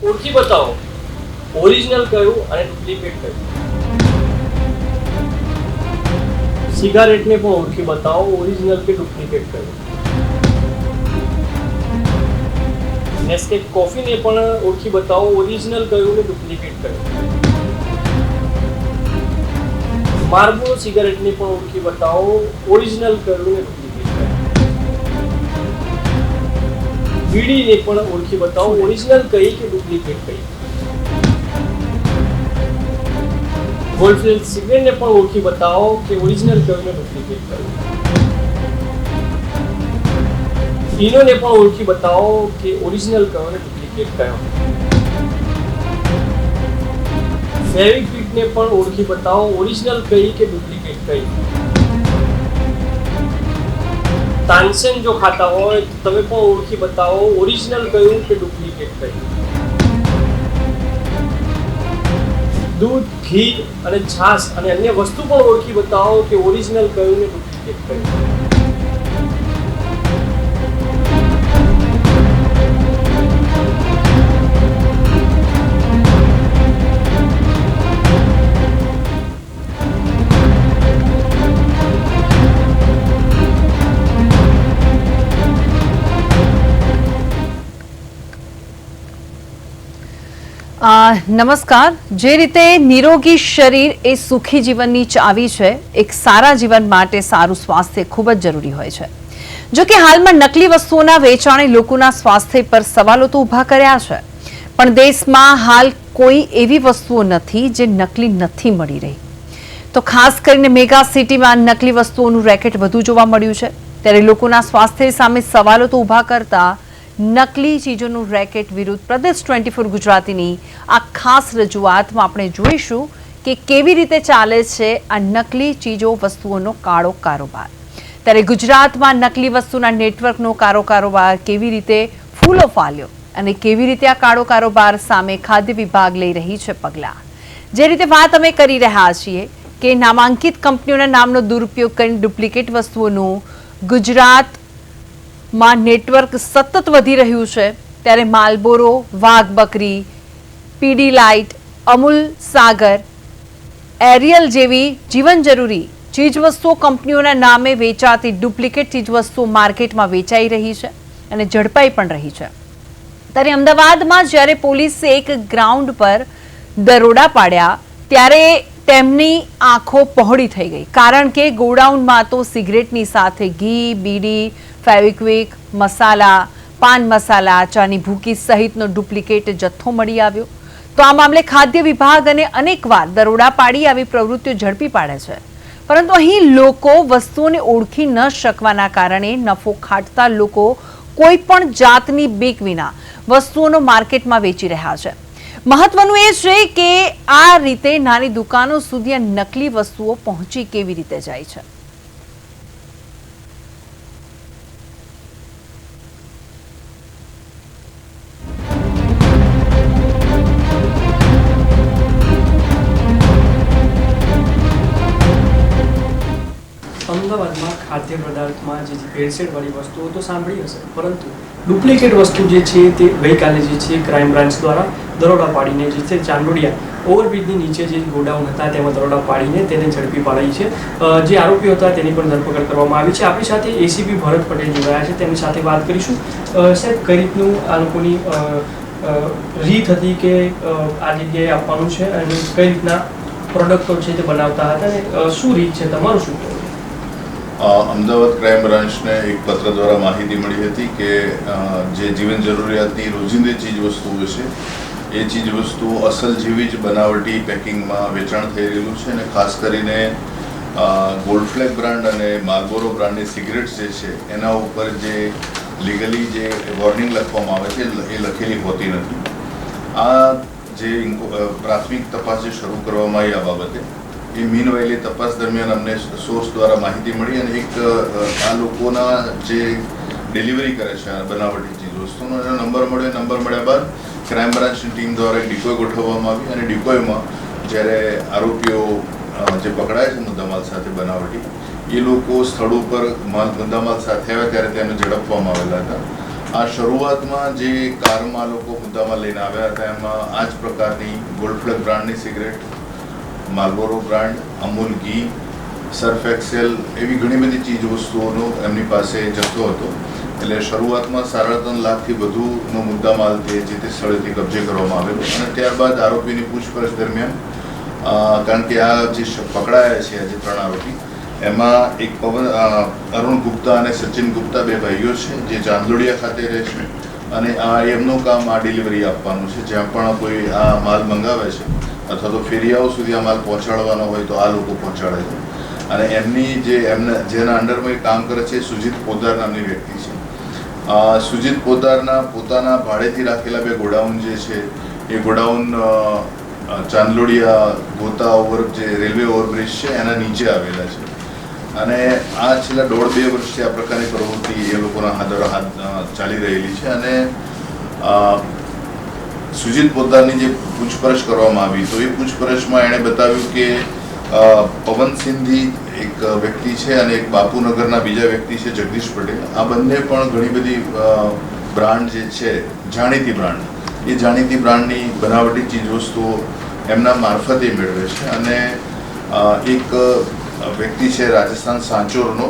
ઓળખી બતાવો ઓરિજિનલ કયું અને ડુપ્લિકેટ કયું. સિગારેટને પણ ઓળખી બતાવો ઓરિજિનલ કે ડુપ્લિકેટ કયું. નેસ્કેફ કોફીને પણ ઓળખી બતાવો ઓરિજિનલ કયું ને ડુપ્લિકેટ કયું. માર્બોરો સિગારેટને પણ ઓળખી બતાવો ઓરિજિનલ કયું ને ડુપ્લિકેટ કયું. બીડીને પણ ઓળખી બતાવો ઓરિજિનલ કઈ કે ડુપ્લિકેટ કઈ. ગોલ્ડફિલ્ડ સિગરેટને પણ ઓળખી બતાવો કે ઓરિજિનલ કયું ને ડુપ્લિકેટ કયું. ફીનોને પણ ઓળખી બતાવો કે ઓરિજિનલ કયો ને ડુપ્લિકેટ કયો. ફેવિક્વિકને પણ ઓળખી બતાવો ઓરિજિનલ કઈ કે ડુપ્લિકેટ કઈ. તાનસેન જો ખાતા હોય તો તમે પણ ઓળખી બતાવો ઓરિજિનલ કયું કે ડુપ્લિકેટ કયું. દૂધ, ઘી અને છાશ અને અન્ય વસ્તુ પણ ઓળખી બતાવો કે ઓરિજિનલ કયું ને ડુપ્લિકેટ કયું. નમસ્કાર. જે રીતે નિરોગી શરીર એ સુખી જીવનની ચાવી છે, એક સારા જીવન માટે સારું સ્વાસ્થ્ય ખૂબ જ જરૂરી હોય છે. જો કે હાલમાં નકલી વસ્તુઓના વેચાણે લોકોના સ્વાસ્થ્ય પર સવાલો તો ઊભા કર્યા છે, પણ દેશમાં હાલ કોઈ એવી વસ્તુઓ નથી જે નકલી નથી મળી રહી. તો ખાસ કરીને મેગા સિટીમાં નકલી વસ્તુઓનું રેકેટ વધુ જોવા મળ્યું છે. ત્યારે લોકોના સ્વાસ્થ્ય સામે સવાલો તો ઊભા કરતા નકલી ચીજોનું રેકેટ વિરુદ્ધ પ્રદેશ 24 ગુજરાતીની આ ખાસ રજૂઆતમાં આપણે જોઈશું કે કેવી રીતે ચાલે છે આ નકલી ચીજો વસ્તુઓનો કાળો કારોબાર. ત્યારે ગુજરાતમાં નકલી વસ્તુના નેટવર્કનો કારોબાર કેવી રીતે ફૂલો ફાલ્યો અને કેવી રીતે આ કાળો કારોબાર સામે ખાદ્ય વિભાગ લઈ રહી છે પગલાં. જે રીતે વાત અમે કરી રહ્યા છીએ કે નામાંકિત કંપનીઓના નામનો દુરુપયોગ કરીને ડુપ્લિકેટ વસ્તુઓનું ગુજરાતમાં નેટવર્ક સતત વધી રહ્યું છે. ત્યારે માલબોરો, વાઘ બકરી, પીડીલાઇટ, અમૂલ સાગર, એરિયલ જેવી જીવન જરૂરી ચીજવસ્તુઓ કંપનીઓના નામે વેચાતી ડુપ્લિકેટ ચીજવસ્તુઓ માર્કેટમાં વેચાઈ રહી છે અને ઝડપાઈ પણ રહી છે. ત્યારે અમદાવાદમાં જ્યારે પોલીસે એક ગ્રાઉન્ડ પર દરોડા પાડ્યા ત્યારે તેમની આંખો પહોળી થઈ ગઈ, કારણ કે ગોડાઉનમાં તો સિગરેટની સાથે ઘી, બીડી, ફેવિક્વિક, મસાલા, પાન મસાલા, ચાની ભૂકી સહિતનો ડુપ્લિકેટ જથ્થો મળી આવ્યો. તો આ મામલે ખાદ્ય વિભાગ અને અનેકવાર દરોડા પાડી આવી પ્રવૃત્તિઓ ઝડપી પાડે છે, પરંતુ અહીં લોકો વસ્તુઓને ઓળખી ન શકવાના કારણે નફો ખાટતા લોકો કોઈ પણ જાતની બીક વિના વસ્તુઓનો માર્કેટમાં વેચી રહ્યા છે. મહત્વનું એ છે કે આ રીતે નાની દુકાનો સુધી આ નકલી વસ્તુઓ પહોંચી કેવી રીતે જાય છે. અમદાવાદમાં ખાદ્ય પદાર્થમાં જે ભેળસેળવાળી વસ્તુઓ તો સાંભળી હશે, પરંતુ ડુપ્લિકેટ વસ્તુ જે છે તે ગઈકાલે જે છે ક્રાઇમ બ્રાન્ચ દ્વારા દરોડા પાડીને જે છે ચાંદોડિયા ઓવરબ્રિજની નીચે જે ગોડાઉન હતા તેમાં દરોડા પાડીને તેને ઝડપી પાડી છે. જે આરોપીઓ હતા તેની પણ ધરપકડ કરવામાં આવી છે. આપણી સાથે એસીપી ભરત પટેલ જોડાયા છે, તેમની સાથે વાત કરીશું. સાહેબ, કઈ રીતનું આ લોકોની રીત હતી કે આ જગ્યાએ આપવાનું છે અને કઈ રીતના પ્રોડક્ટો છે તે બનાવતા હતા અને શું રીત છે, તમારું શું કહેવું? અમદાવાદ ક્રાઇમ બ્રાન્ચને એક પત્ર દ્વારા માહિતી મળી હતી કે જે જીવન જરૂરિયાતની રોજિંદી ચીજ વસ્તુઓ છે એ ચીજ વસ્તુઓ અસલ જેવી જ બનાવટી પેકિંગમાં વેચાણ થઈ રહેલું છે. અને ખાસ કરીને ગોલ્ડફ્લેગ બ્રાન્ડ અને માર્બોરો બ્રાન્ડની સિગરેટ્સ જે છે એના ઉપર જે લીગલી જે વોર્નિંગ લખવામાં આવે છે એ લખેલી હોતી નથી. આ જે પ્રાથમિક તપાસ જે શરૂ કરવામાં આવી આ બાબતે, એ મીનવાઇલ તપાસ દરમિયાન અમને સોર્સ દ્વારા માહિતી મળી અને એક આ લોકોના જે ડિલિવરી કરે છે આ બનાવટી ચીજ વસ્તુનો એનો નંબર મળ્યો. નંબર મળ્યા બાદ ક્રાઇમ બ્રાન્ચની ટીમ દ્વારા એક ડિકોય ગોઠવવામાં આવી અને ડિકોયમાં જ્યારે આરોપીઓ જે પકડાય છે મુદ્દામાલ સાથે બનાવટી, એ લોકો સ્થળ ઉપર મુદ્દામાલ સાથે આવ્યા ત્યારે તેને ઝડપવામાં આવેલા હતા. આ શરૂઆતમાં જે કારમાં લોકો મુદ્દામાં લઈને આવ્યા હતા એમાં આ જ પ્રકારની ગોલ્ડ ફ્લેગ બ્રાન્ડની સિગરેટ, માર્લબોરો બ્રાન્ડ, અમૂલ ઘી, સર્ફ એક્સેલ એવી ઘણી બધી ચીજ વસ્તુઓનો એમની પાસે જથ્થો હતો. એટલે શરૂઆતમાં 3.5 લાખથી વધુનો મુદ્દામાલ જે તે સ્થળેથી કબજે કરવામાં આવેલો અને ત્યારબાદ આરોપીની પૂછપરછ દરમિયાન કારણ કે આ જે પકડાયા છે આજે 3 આરોપી એમાં એક અરુણ ગુપ્તા અને સચિન ગુપ્તા 2 ભાઈઓ છે જે ચાંદલોડિયા ખાતે રહે છે અને એમનું કામ આ ડિલિવરી આપવાનું છે. જ્યાં પણ કોઈ આ માલ મંગાવે છે અથવા તો ફેરિયાઓ સુધી આ માલ પહોંચાડવાનો હોય તો આ લોકો પહોંચાડે છે. અને એમની જેના અંડરમાં કામ કરે છે સુજીત પોદાર નામની વ્યક્તિ છે. સુજીત પોદારના પોતાના ભાડેથી રાખેલા 2 ગોડાઉન જે છે એ ગોડાઉન ચાંદલોડિયા ગોતા ઓવર જે રેલવે ઓવરબ્રિજ છે એના નીચે આવેલા છે. અને આ છેલ્લા 1.5-2 વર્ષથી આ પ્રકારની પ્રવૃત્તિ એ લોકોના હાથ ચાલી રહેલી છે. અને સુજીત પોદારની જે પૂછપરછ કરવામાં આવી તો એ પૂછપરછમાં એણે બતાવ્યું કે પવન સિંધી એક વ્યક્તિ છે અને એક બાપુનગરના બીજા વ્યક્તિ છે જગદીશ પટેલ. આ બંને પણ ઘણી બધી બ્રાન્ડ જે છે જાણીતી બ્રાન્ડ એ જાણીતી બ્રાન્ડની બનાવટી ચીજવસ્તુઓ એમના મારફતે મેળવે છે. અને એક વ્યક્તિ છે રાજસ્થાન સાંચોરનો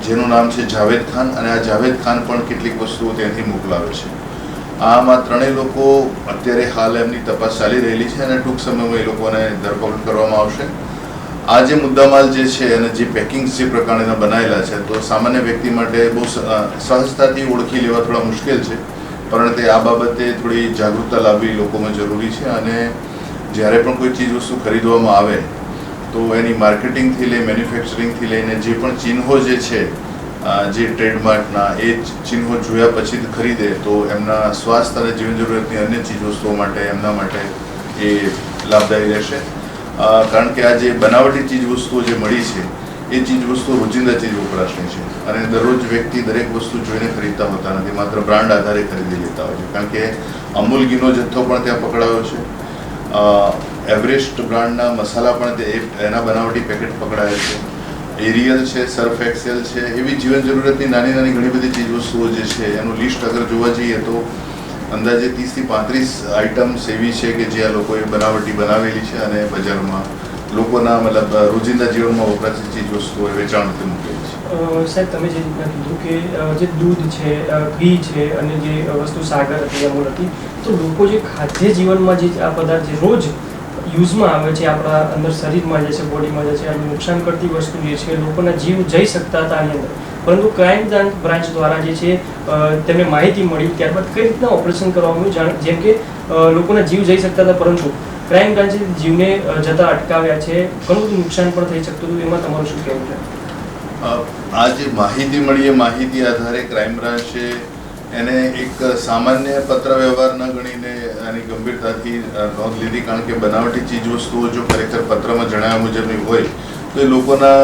જેનું નામ છે જાવેદ ખાન અને આ જાવેદ ખાન પણ કેટલીક વસ્તુઓ ત્યાંથી મોકલાવે છે. આમાં 3 લોકો અત્યારે હાલ એમની તપાસ ચાલી રહેલી છે અને ટૂંક સમયમાં એ લોકોને ધરપકડ કરવામાં આવશે. આ જે મુદ્દામાલ જે છે અને જે પેકિંગ્સ જે પ્રકારના બનાવેલા છે તો સામાન્ય વ્યક્તિ માટે બહુ સહજતાથી ઓળખી લેવા થોડા મુશ્કેલ છે, પરંતુ આ બાબતે થોડી જાગૃતતા લાવવી લોકોમાં જરૂરી છે. અને જ્યારે પણ કોઈ ચીજ વસ્તુ ખરીદવામાં આવે તો એની માર્કેટિંગથી લઈ મેન્યુફેક્ચરિંગથી લઈને જે પણ ચિહ્નો જે છે જે ટ્રેડમાર્કના એ ચિહ્નો જોયા પછી જ ખરીદે તો એમના સ્વાસ્થ્ય અને જીવન જરૂરિયાતની અન્ય ચીજ વસ્તુઓ માટે એમના માટે એ લાભદાયી રહેશે. કારણ કે આ જે બનાવટી ચીજ વસ્તુઓ જે મળી છે એ ચીજ વસ્તુઓ રોજિંદા ચીજ વપરાશની છે અને દરરોજ વ્યક્તિ દરેક વસ્તુ જોઈને ખરીદતા હોતા નથી, માત્ર બ્રાન્ડ આધારે ખરીદી લેતા હોય છે. કારણ કે અમૂલ ઘીનો જથ્થો પણ ત્યાં પકડાયો છે, એવરેસ્ટ બ્રાન્ડના મસાલા પણ એના બનાવટી પેકેટ પકડાયા છે, એરિયલ છે, સર્ફ એક્સેલ છે, એવી જીવન જરૂરિયાતની નાની નાની ઘણી બધી ચીજ વસ્તુઓ જે છે એનું લિસ્ટ અગર જોવા જઈએ તો અંદાજે 30 થી 35 આઇટમ્સ એવી છે કે જે આ લોકોએ બનાવટી બનાવેલી છે અને બજારમાં લોકોના મતલબ રોજિંદા જીવનમાં વપરાતી ચીજ વસ્તુઓ વેચાણ માટે મૂકેલી છે. સાહેબ, તમે જે રીતના કીધું કે જે દૂધ છે, ઘી છે અને જે વસ્તુ સાગર હતી, અમૂલ હતી, તો લોકો જે ખાદ્ય જીવનમાં જે આ પદાર્થ જે રોજ યુઝમાં આવે છે, આપણા અંદર શરીરમાં જાય છે, બોડીમાં જાય છે, અને નુકસાન કરતી વસ્તુ જે છે લોકોના જીવ જઈ શકતા હતા આની અંદર, પરંતુ ક્રાઇમ બ્રાન્ચ દ્વારા જે છે તેમને માહિતી મળી ત્યારબાદ કઈ રીતના ઓપરેશન કરવામાં આવ્યું, જેમ કે લોકોના જીવ જઈ શકતા હતા પરંતુ ક્રાઇમ બ્રાન્ચે જીવને જતા અટકાવ્યા છે, ઘણું બધું નુકસાન પણ થઈ શકતું હતું. એમાં તમારું શું કહેવું છે? આ જે માહિતી મળી એ માહિતી આધારે ક્રાઇમ બ્રાન્ચે એને એક સામાન્ય પત્ર વ્યવહાર ન ગણીને આની ગંભીરતાથી નોંધ લીધી. કારણ કે બનાવટી ચીજ વસ્તુઓ જો ખરેખર પત્રમાં જણાવ્યા મુજબની હોય તો એ લોકોના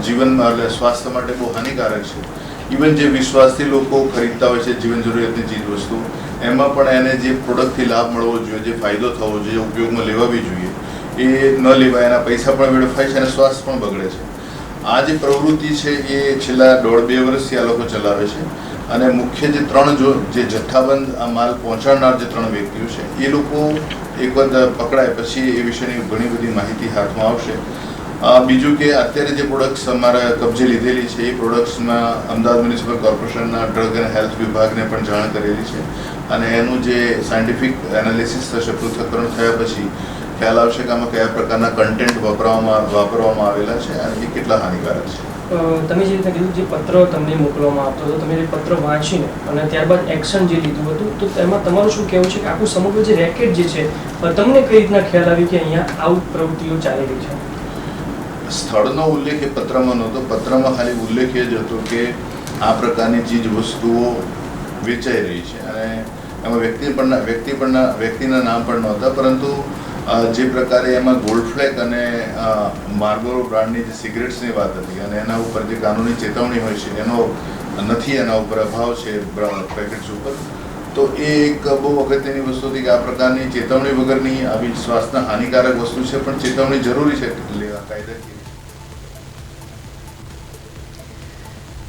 જીવનમાં એટલે સ્વાસ્થ્ય માટે બહુ હાનિકારક છે. ઇવન જે વિશ્વાસથી લોકો ખરીદતા હોય છે જીવન જરૂરિયાતની ચીજ વસ્તુ, એમાં પણ એને જે પ્રોડક્ટથી લાભ મળવો જોઈએ, જે ફાયદો થવો જોઈએ, ઉપયોગમાં લેવાવી જોઈએ, એ ન લેવાય, એના પૈસા પણ વેડફાય છે અને સ્વાસ્થ્ય પણ બગડે છે. આ જે પ્રવૃત્તિ છે એ છેલ્લા 1.5-2 વર્ષથી આ લોકો ચલાવે છે. અને મુખ્ય જે 3 જે જથ્થાબંધ આ માલ પહોંચાડનાર જે 3 વ્યક્તિઓ છે એ લોકો એક વખત પકડાય પછી એ વિશેની ઘણી બધી માહિતી હાથમાં આવશે. બીજું કે અત્યારે જે પ્રોડક્ટ્સ અમારા કબજે લીધેલી છે એ પ્રોડક્ટ્સમાં અમદાવાદ મ્યુનિસિપલ કોર્પોરેશનના ડ્રગ અને હેલ્થ વિભાગને પણ જાણ કરેલી છે અને એનું જે સાયન્ટિફિક એનાલિસિસ થશે, પૃથ્થકરણ થયા પછી ખ્યાલ આવશે કે આમાં કયા પ્રકારના કન્ટેન્ટ વાપરવામાં આવેલા છે અને એ કેટલા હાનિકારક છે. તમે જે રીતે કીધું જે પત્ર તમને મોકલવામાં આવતો હતો, તમે એ પત્ર વાંચીને અને ત્યારબાદ એક્શન જે લીધું હતું, તો એમાં તમારું શું કહેવું છે કે આખું સમગ્ર જે રેકેટ જે છે તમને કઈ રીતના ખ્યાલ આવ્યું કે અહીંયા આવું પ્રવૃત્તિઓ ચાલી રહી છે? સ્થળનો ઉલ્લેખ એ પત્રમાં નહોતો. પત્રમાં ખાલી ઉલ્લેખ એ જ હતો કે આ પ્રકારની ચીજ વસ્તુઓ વેચાઈ રહી છે અને એમાં વ્યક્તિના નામ પણ નહોતા, પરંતુ જે પ્રકારે એમાં ગોલ્ડ ફ્લેગ અને માર્લબોરો બ્રાન્ડની જે સિગરેટ્સની વાત હતી અને એના ઉપર જે કાનૂની ચેતવણી હોય છે એનો નથી, એના ઉપર અભાવ છે પેકેટ્સ ઉપર, તો એ એક બહુ અગત્યની વસ્તુ હતી કે આ પ્રકારની ચેતવણી વગરની આવી સ્વાસ્થ્યના હાનિકારક વસ્તુ છે પણ ચેતવણી જરૂરી છે લેવા કાયદાકીય.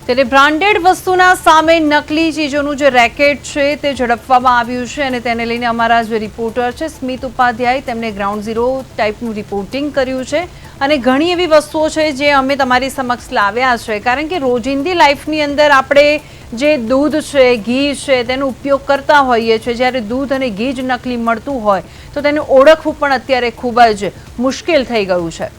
ત્યારે બ્રાન્ડેડ વસ્તુના સામે નકલી ચીજોનું જે રેકેટ છે તે ઝડપવામાં આવ્યું છે અને તેને લઈને અમારા જે રિપોર્ટર છે સ્મિત ઉપાધ્યાય તેમણે ગ્રાઉન્ડ ઝીરો ટાઈપનું રિપોર્ટિંગ કર્યું છે અને ઘણી એવી વસ્તુઓ છે જે અમે તમારી સમક્ષ લાવ્યા છે કારણ કે રોજિંદી લાઈફની અંદર આપણે જે દૂધ છે ઘી છે તેનો ઉપયોગ કરતા હોઈએ છીએ જ્યારે દૂધ અને ઘી જ નકલી મળતું હોય તો તેને ઓળખવું પણ અત્યારે ખૂબ જ મુશ્કેલ થઈ ગયું છે.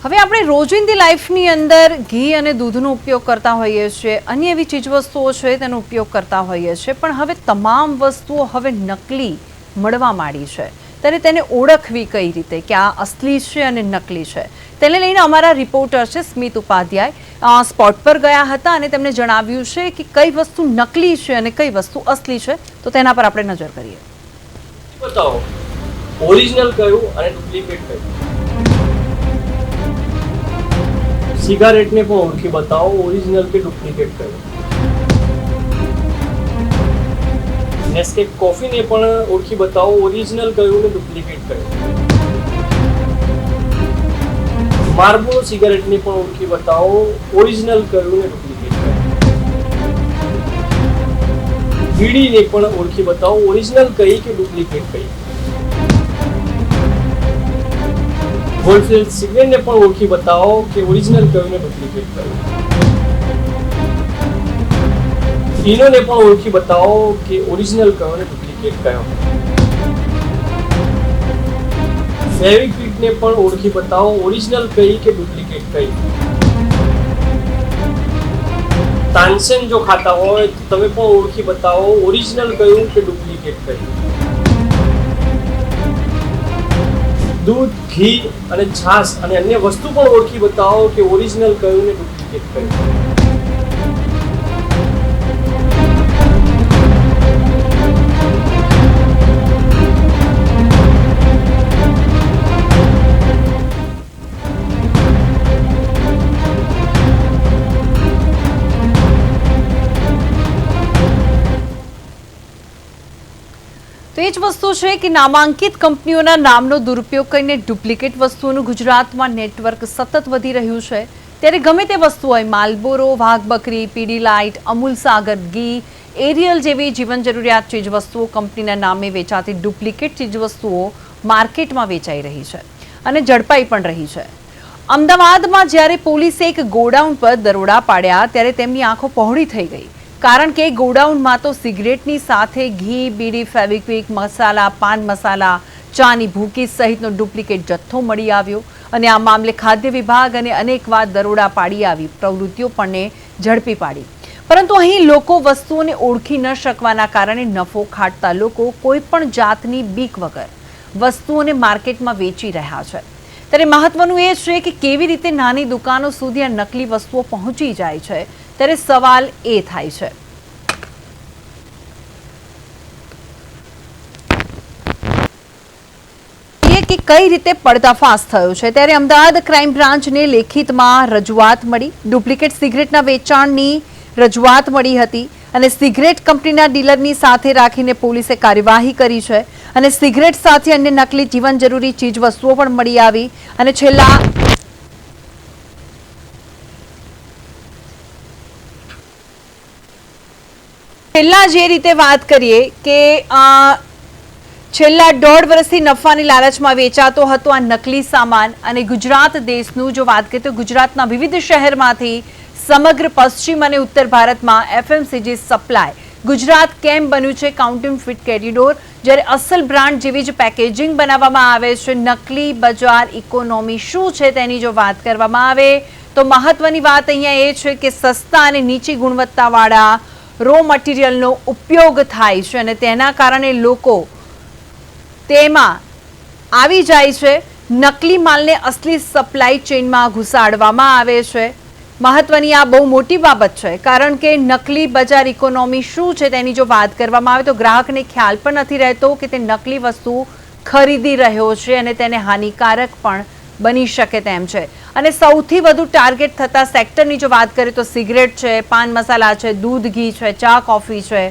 હવે આપણે રોજિંદી લાઈફની અંદર ઘી અને દૂધનો ઉપયોગ કરતા હોઈએ છીએ, અન્ય એવી ચીજવસ્તુઓ છે તેનો ઉપયોગ કરતા હોઈએ છીએ, પણ હવે તમામ વસ્તુઓ હવે નકલી મળવા માંડી છે. ત્યારે તેને ઓળખવી કઈ રીતે કે આ અસલી છે અને નકલી છે, તેને લઈને અમારા રિપોર્ટર છે સ્મિત ઉપાધ્યાય સ્પોટ પર ગયા હતા અને તેમણે જણાવ્યું છે કે કઈ વસ્તુ નકલી છે અને કઈ વસ્તુ અસલી છે. તો તેના પર આપણે નજર કરીએ. બતાવો ઓરિજિનલ કયું અને ડુપ્લિકેટ કયું. સિગારેટને પણ ઓળખી બતાવો ઓરિજિનલ કે ડુપ્લિકેટ કયું. નેસ્કેફ કોફીને પણ ઓળખી બતાવો ઓરિજિનલ કયું ને ડુપ્લિકેટ કયું. માર્બોરો સિગારેટને પણ ઓળખી બતાવો ઓરિજિનલ કયું ને ડુપ્લિકેટ કયું. બીડીને પણ ઓળખી બતાવો ઓરિજિનલ કઈ કે ડુપ્લિકેટ કઈ. ગોલ્ડફિલ્ડ સિગરેટને પણ ઓળખી બતાવો કે ઓરિજિનલ કયું ને ડુપ્લિકેટ કયું. ફીનોને પણ ઓળખી બતાવો કે ઓરિજિનલ કયો ને ડુપ્લિકેટ કયો. ફેવિક્વિકને પણ ઓળખી બતાવો ઓરિજિનલ કઈ કે ડુપ્લિકેટ કઈ. તાનસેન જો ખાતા હોય તો તમે પણ ઓળખી બતાવો ઓરિજિનલ કયું કે ડુપ્લિકેટ કયું. દૂધ ઘી અને છાશ અને અન્ય વસ્તુ પણ ઓળખી બતાવો કે ઓરિજિનલ કયું ને ડુપ્લિકેટ કયું. તો એ જ વસ્તુ છે કે નામાંકિત કંપનીઓના નામનો દુરુપયોગ કરીને ડુપ્લિકેટ વસ્તુઓનું ગુજરાતમાં નેટવર્ક સતત વધી રહ્યું છે. ત્યારે ગમે તે વસ્તુ હોય માલબોરો, વાઘ બકરી, પીડીલાઇટ, અમૂલ સાગર ઘી, એરિયલ જેવી જીવન જરૂરિયાત ચીજવસ્તુઓ કંપનીના નામે વેચાતી ડુપ્લિકેટ ચીજવસ્તુઓ માર્કેટમાં વેચાઈ રહી છે અને ઝડપાઈ પણ રહી છે. અમદાવાદમાં જ્યારે પોલીસે એક ગોડાઉન પર દરોડા પાડ્યા ત્યારે તેમની આંખો પહોળી થઈ ગઈ કારણ કે ગોડાઉનમાં તો સિગરેટની સાથે ઘી, બીડી, ફેવિક્વિક, મસાલા, પાન મસાલા, ચાની ભૂકી સહિતનો ડુપ્લિકેટ જથ્થો મળી આવ્યો અને આ મામલે ખાદ્ય વિભાગ અને અનેકવાર દરોડા પાડી આવી પ્રવૃત્તિઓ પણ ઝડપી પાડી. પરંતુ અહીં લોકો વસ્તુઓને ઓળખી ન શકવાના કારણે નફો ખાટતા લોકો કોઈ પણ જાતની બીક વગર વસ્તુઓને માર્કેટમાં વેચી રહ્યા છે. ત્યારે મહત્વનું એ છે કે કેવી રીતે નાની દુકાનો સુધી આ નકલી વસ્તુઓ પહોંચી જાય છે. ત્યારે સવાલ એ થાય છે કે કઈ રીતે પર્દાફાશ થયો છે. ત્યારે અમદાવાદ ક્રાઇમ બ્રાન્ચને લેખિતમાં રજૂઆત મળી, ડુપ્લિકેટ સિગરેટના વેચાણની રજૂઆત મળી હતી અને સિગરેટ કંપનીના ડીલરની સાથે રાખીને પોલીસે કાર્યવાહી કરી છે અને સિગરેટ સાથે અન્ય નકલી જીવન જરૂરી ચીજ વસ્તુઓ પણ મળી આવી અને છેલ્લા જે રીતે વાત કરીએ કે છેલ્લા 1.5 વર્ષથી નફાની લાલચમાં વેચાતો હતો આ નકલી સામાન અને ગુજરાત દેશનું જો વાત કરીએ તો ગુજરાતના વિવિધ શહેરમાંથી સમગ્ર પશ્ચિમ અને ઉત્તર ભારતમાં એફએમસીજી સપ્લાય ગુજરાત કેમ બન્યું છે કાઉન્ટરફીટ કોરિડોર. જ્યારે અસલ બ્રાન્ડ જેવી જ પેકેજિંગ બનાવવામાં આવે છે. નકલી બજાર ઇકોનોમી શું છે તેની જો વાત કરવામાં આવે તો મહત્વની વાત અહીંયા એ છે કે સસ્તા અને નીચી ગુણવત્તાવાળા રો મટીરિયલનો ઉપયોગ થાય છે અને તેના કારણે લોકો તેમાં આવી જાય છે. નકલી માલને અસલી સપ્લાય ચેઇનમાં ઘુસાડવામાં આવે છે. મહત્વની આ બહુ મોટી બાબત છે કારણ કે નકલી બજાર ઇકોનોમી શું છે તેની જો વાત કરવામાં આવે તો ગ્રાહકને ખ્યાલ પણ નથી રહેતો કે તે નકલી વસ્તુ ખરીદી રહ્યો છે અને તેને હાનિકારક પણ બની શકે તેમ છે અને સૌથી વધુ ટાર્ગેટ થતા સેક્ટરની જો વાત કરીએ તો સિગરેટ છે, પાન મસાલા છે, દૂધ ઘી છે, ચા કોફી છે,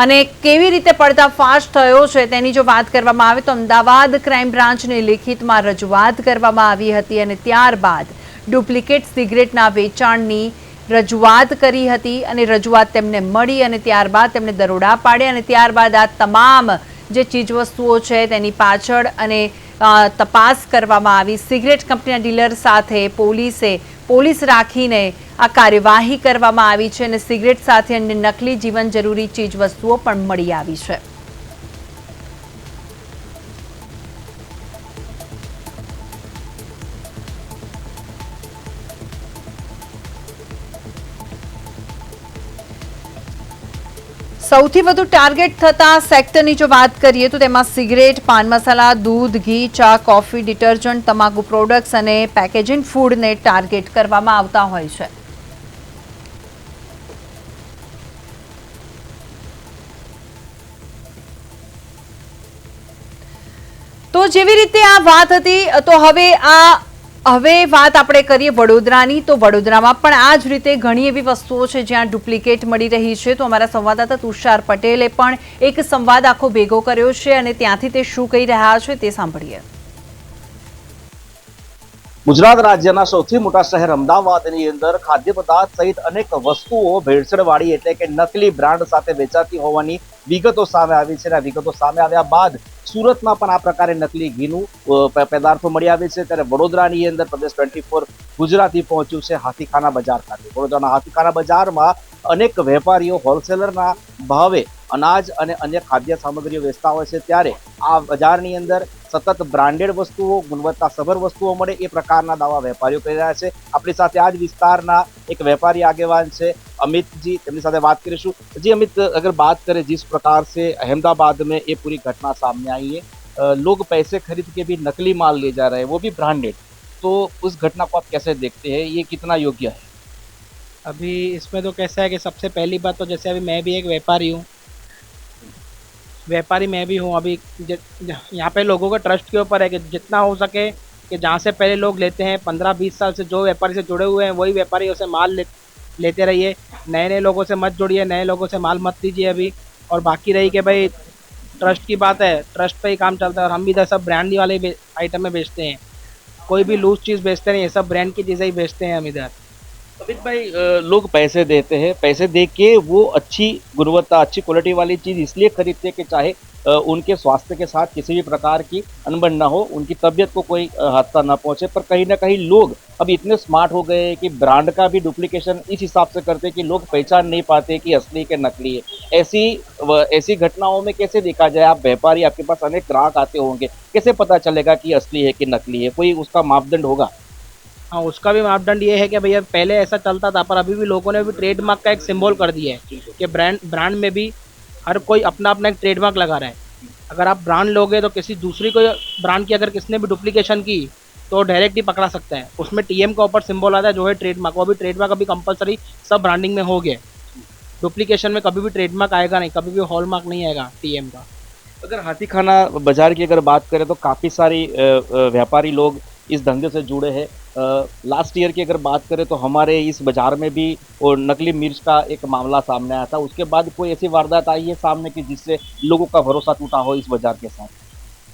અને કેવી રીતે પર્દાફાશ થયો છે તેની જો વાત કરવામાં આવે તો અમદાવાદ ક્રાઇમ બ્રાન્ચને લેખિતમાં રજૂઆત કરવામાં આવી હતી અને ત્યારબાદ ડુપ્લિકેટ સિગરેટના વેચાણની રજૂઆત કરી હતી અને રજૂઆત તેમને મળી અને ત્યારબાદ તેમણે દરોડા પાડ્યા અને ત્યારબાદ આ તમામ જે ચીજવસ્તુઓ છે તેની પાછળ અને તપાસ કરવામાં આવી. સિગરેટ કંપનીના ડીલર સાથે પોલીસ રાખીને આ કાર્યવાહી કરવામાં આવી છે અને સિગરેટ સાથે અન્ય નકલી જીવન જરૂરી ચીજવસ્તુઓ પણ મળી આવી છે. સૌથી વધુ ટાર્ગેટ થતા સેક્ટરની જો વાત કરીએ તો તેમાં સિગરેટ, પાન મસાલા, દૂધ, ઘી, ચા, કોફી, ડિટર્જન્ટ, તમાકુ પ્રોડક્ટ્સ અને પેકેજિંગ ફૂડને ટાર્ગેટ કરવામાં આવતા હોય છે. તો જેવી રીતે આ વાત હતી તો હવે વાત આપણે કરીએ વડોદરાની. તો વડોદરામાં પણ આ જ રીતે ઘણી એવી વસ્તુઓ છે જ્યાં ડુપ્લિકેટ મળી રહી છે. તો અમારા સંવાદદાતા તુષાર પટેલે પણ એક સંવાદ આખો ભેગો કર્યો છે અને ત્યાંથી તે શું કહી રહ્યા છે તે સાંભળીએ. ગુજરાત રાજ્યના સૌથી મોટા શહેર અમદાવાદની અંદર ખાદ્ય પદાર્થ સહિત અનેક વસ્તુઓ ભેળસેળવાળી એટલે કે નકલી બ્રાન્ડ સાથે વેચાતી હોવાની વિગતો સામે આવી છે. અને વિગતો સામે આવ્યા બાદ સુરતમાં પણ આ પ્રકારે નકલી ઘીનું પદાર્થો મળી આવે છે. ત્યારે વડોદરાની અંદર પ્રદેશ 24 ગુજરાતી પહોંચ્યું છે હાથીખાના બજાર ખાતે. વડોદરાના હાથીખાના બજારમાં અનેક વેપારીઓ હોલસેલરના ભાવે અનાજ અને અન્ય ખાદ્ય સામગ્રીઓ વેચતા હોય છે. ત્યારે આ બજારની અંદર સતત બ્રાન્ડેડ વસ્તુઓ, ગુણવત્તાસભર વસ્તુઓ મળે એ પ્રકારના દાવા વેપારીઓ કરી રહ્યા છે. આપણી સાથે આ જ વિસ્તારના એક વેપારી આગેવાન છે अमित जी, તેમની સાથે વાત કરીશું. जी अमित, अगर बात करें जिस प्रकार से अहमदाबाद में ये पूरी घटना सामने आई है, लोग पैसे खरीद के भी नकली माल ले जा रहे हैं, वो भी ब्रांडेड, तो उस घटना को आप कैसे देखते हैं? ये कितना योग्य है? अभी इसमें तो कैसा है कि सबसे पहली बात तो जैसे अभी मैं भी एक व्यापारी मैं भी हूँ. अभी यहाँ पे लोगों का ट्रस्ट के ऊपर है कि जितना हो सके कि जहाँ से पहले लोग लेते हैं 15-20 साल से जो व्यापारी से जुड़े हुए हैं वही व्यापारियों से माल लेते रहिए. नए लोगों से मत जुड़िए, नए लोगों से माल मत लीजिए अभी. और बाकी रही कि भाई ट्रस्ट की बात है, ट्रस्ट पे ही काम चलता है. और हम भी इधर सब ब्रांड वाले आइटम में बेचते हैं, कोई भी लूज चीज़ बेचते नहीं, ये सब ब्रांड की चीज़ें ही बेचते हैं हम इधर. अमित भाई, लोग पैसे देते हैं, पैसे दे के वो अच्छी गुणवत्ता, अच्छी क्वालिटी वाली चीज़ इसलिए खरीदते हैं कि चाहे उनके स्वास्थ्य के साथ किसी भी प्रकार की अनबन ना हो, उनकी तबीयत को कोई हादसा ना पहुंचे. पर कहीं ना कहीं लोग अब इतने स्मार्ट हो गए हैं कि ब्रांड का भी डुप्लीकेशन इस हिसाब से करते हैं कि लोग पहचान नहीं पाते कि असली के नकली है. ऐसी घटनाओं में कैसे देखा जाए? आप व्यापारी, आपके पास अनेक ग्राहक आते होंगे, कैसे पता चलेगा कि असली है कि नकली है? कोई उसका मापदंड होगा? हाँ, उसका भी मापदंड ये है कि भैया पहले ऐसा चलता था, पर अभी भी लोगों ने भी ट्रेडमार्क का एक सिंबल कर दिया है कि ब्रांड में भी हर कोई अपना अपना एक ट्रेडमार्क लगा रहा है. अगर आप ब्रांड लोगे तो किसी दूसरी कोई ब्रांड की अगर किसने भी डुप्लीकेशन की तो डायरेक्ट ही पकड़ा सकता है. उसमें टीएम का ऊपर सिंबल आता है जो है ट्रेडमार्क. वो भी ट्रेडमार्क अभी कंपलसरी सब ब्रांडिंग में हो गया. डुप्लीकेशन में कभी भी ट्रेडमार्क आएगा नहीं, कभी भी हॉलमार्क नहीं आएगा टीएम का. अगर हाथीखाना बाजार की अगर बात करें तो काफ़ी सारी व्यापारी लोग इस धंधे से जुड़े हैं. लास्ट ईयर की अगर बात करें तो हमारे इस बाजार में भी वो नकली मिर्च का एक मामला सामने आया था. उसके बाद कोई ऐसी वारदात आई है सामने की जिससे लोगों का भरोसा टूटा हो इस बाजार के साथ?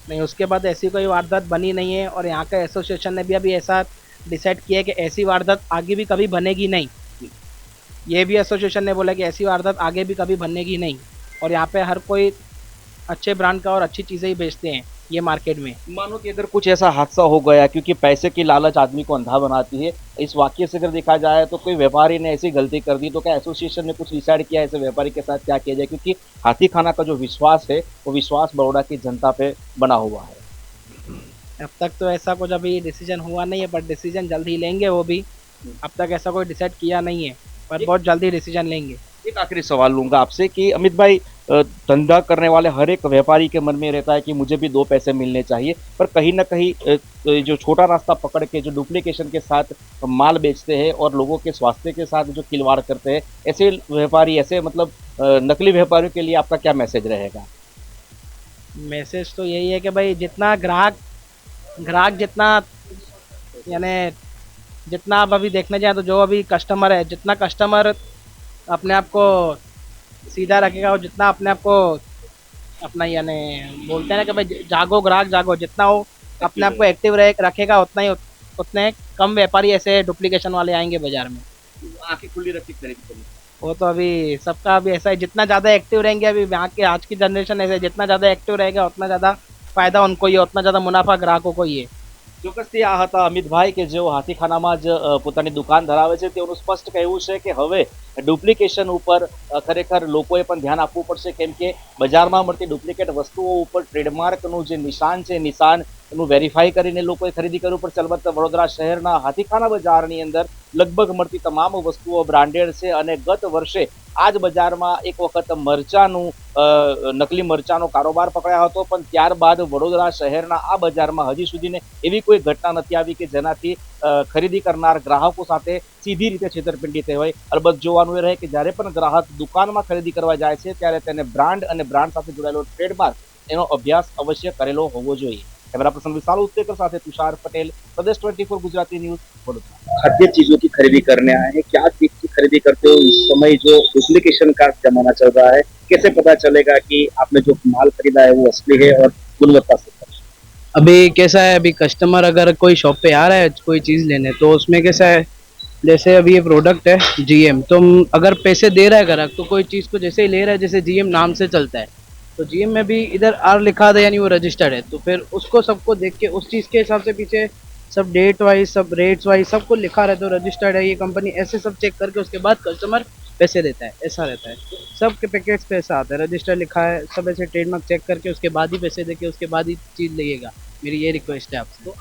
नहीं, उसके बाद ऐसी कोई वारदात बनी नहीं है. और यहाँ का एसोसिएशन ने भी अभी ऐसा डिसाइड किया है कि ऐसी वारदात आगे भी कभी बनेगी नहीं. ये भी एसोसिएशन ने बोला कि ऐसी वारदात आगे भी कभी बनेगी नहीं. और यहाँ पे हर कोई अच्छे ब्रांड का और अच्छी चीज़ें ही बेचते हैं ये मार्केट में. मानो कि अगर कुछ ऐसा हादसा हो गया, क्योंकि पैसे की लालच आदमी को अंधा बनाती है, इस वाक्य से अगर देखा जाए तो कोई व्यापारी ने ऐसी गलती कर दी तो क्या एसोसिएशन ने कुछ डिसाइड किया ऐसे व्यापारी के साथ क्या किया जाए? क्योंकि हाथीखाना का जो विश्वास है वो विश्वास बड़ौदा की जनता पे बना हुआ है. अब तक तो ऐसा कुछ अभी डिसीजन हुआ नहीं है, पर डिसीजन जल्द ही लेंगे. वो भी अब तक ऐसा कोई डिसाइड किया नहीं है, पर बहुत जल्दी डिसीजन लेंगे. एक आखिरी सवाल लूंगा आपसे कि अमित भाई, धंधा करने वाले हर एक व्यापारी के मन में रहता है कि मुझे भी 2 पैसे मिलने चाहिए, पर कहीं ना कहीं जो छोटा रास्ता पकड़ के जो डुप्लीकेशन के साथ माल बेचते हैं और लोगों के स्वास्थ्य के साथ जो खिलवाड़ करते हैं, ऐसे व्यापारी, ऐसे मतलब नकली व्यापारियों के लिए आपका क्या मैसेज रहेगा? मैसेज तो यही है कि भाई जितना ग्राहक जितना यानी जितना आप अभी देखने जाए तो जो अभी कस्टमर है, जितना कस्टमर अपने आप को सीधा रखेगा और जितना अपने आप को अपना यानी बोलते हैं ना कि भाई जागो ग्राहक जागो, जितना वो अपने आप को एक्टिव रखेगा उतने कम व्यापारी ऐसे डुप्लीकेशन वाले आएंगे बाजार में। आंखें खुली रखी खरीदी करनी। वो तो अभी सबका अभी ऐसा है, जितना ज़्यादा एक्टिव रहेंगे अभी आज की जनरेशन ऐसे, जितना ज़्यादा एक्टिव रहेगा उतना ज़्यादा फायदा उनको ही है, उतना ज़्यादा मुनाफा ग्राहકો को ही है। ચોક્કસથી આ હતા અમિતભાઈ કે જેઓ હાથીખાનામાં જ પોતાની દુકાન ધરાવે છે. તેઓનું સ્પષ્ટ કહેવું છે કે હવે ડુપ્લિકેશન ઉપર ખરેખર લોકોએ પણ ધ્યાન આપવું પડશે, કેમ કે બજારમાં મળતી ડુપ્લિકેટ વસ્તુઓ ઉપર ટ્રેડમાર્કનું જે નિશાન છે નિશાનનું વેરીફાઈ કરીને લોકોએ ખરીદી કરવું પડશે. અલબત્ત વડોદરા શહેરના હાથીખાના બજારની અંદર લગભગ મળતી તમામ વસ્તુઓ બ્રાન્ડેડ છે અને ગત વર્ષે આ જ બજારમાં એક વખત મરચાનું નકલી મરચાનો કારોબાર પકડાયો હતો, પણ ત્યારબાદ વડોદરા શહેરના આ બજારમાં હજી સુધીને એવી કોઈ ઘટના નથી આવી કે જેનાથી ખરીદી કરનાર ગ્રાહકો સાથે સીધી રીતે છેતરપિંડી થઈ હોય. અલબત્ત જોવાનું એ રહે કે જ્યારે પણ ગ્રાહક દુકાનમાં ખરીદી કરવા જાય છે ત્યારે તેને બ્રાન્ડ અને બ્રાન્ડ સાથે જોડાયેલો ટ્રેડમાર્ક એનો અભ્યાસ અવશ્ય કરેલો હોવો જોઈએ. कैमरा पर्सन विशाल उत्तेकर साथ तुषार पटेल, प्रदेश 24 गुजराती न्यूज, वडोदरा. खाद्य चीजों की खरीदी करने आए हैं, क्या चीज की खरीदी करते हो इस समय जो डुप्लीकेशन का जमाना चल रहा है, कैसे पता चलेगा कि आपने जो माल खरीदा है वो असली है और गुणवत्ता से? अभी कैसा है, अभी कस्टमर अगर कोई शॉप पे आ रहा है कोई चीज़ लेने, तो उसमें कैसा है, जैसे अभी ये प्रोडक्ट है जीएम, तो अगर पैसे दे रहा है ग्राहक तो कोई चीज़ को जैसे ही ले रहा है, जैसे जीएम नाम से चलता है, तो जीएम में भी इधर आर लिखा था यानी वो रजिस्टर्ड है, तो फिर उसको सबको देख के उस चीज़ के हिसाब से पीछे सब डेट वाइज सब रेट्स वाइज सबको लिखा रहता है, रजिस्टर्ड है ये कंपनी, ऐसे सब चेक करके उसके बाद कस्टमर पैसे देता है. ऐसा रहता है, सबके पैकेट्स पे ऐसा आता है, रजिस्टर लिखा है, सब ऐसे ट्रेडमार्क चेक करके उसके बाद ही पैसे देके उसके बाद ही चीज़ लीजिएगा. मेरी ये रिक्वेस्ट है आपसे. तो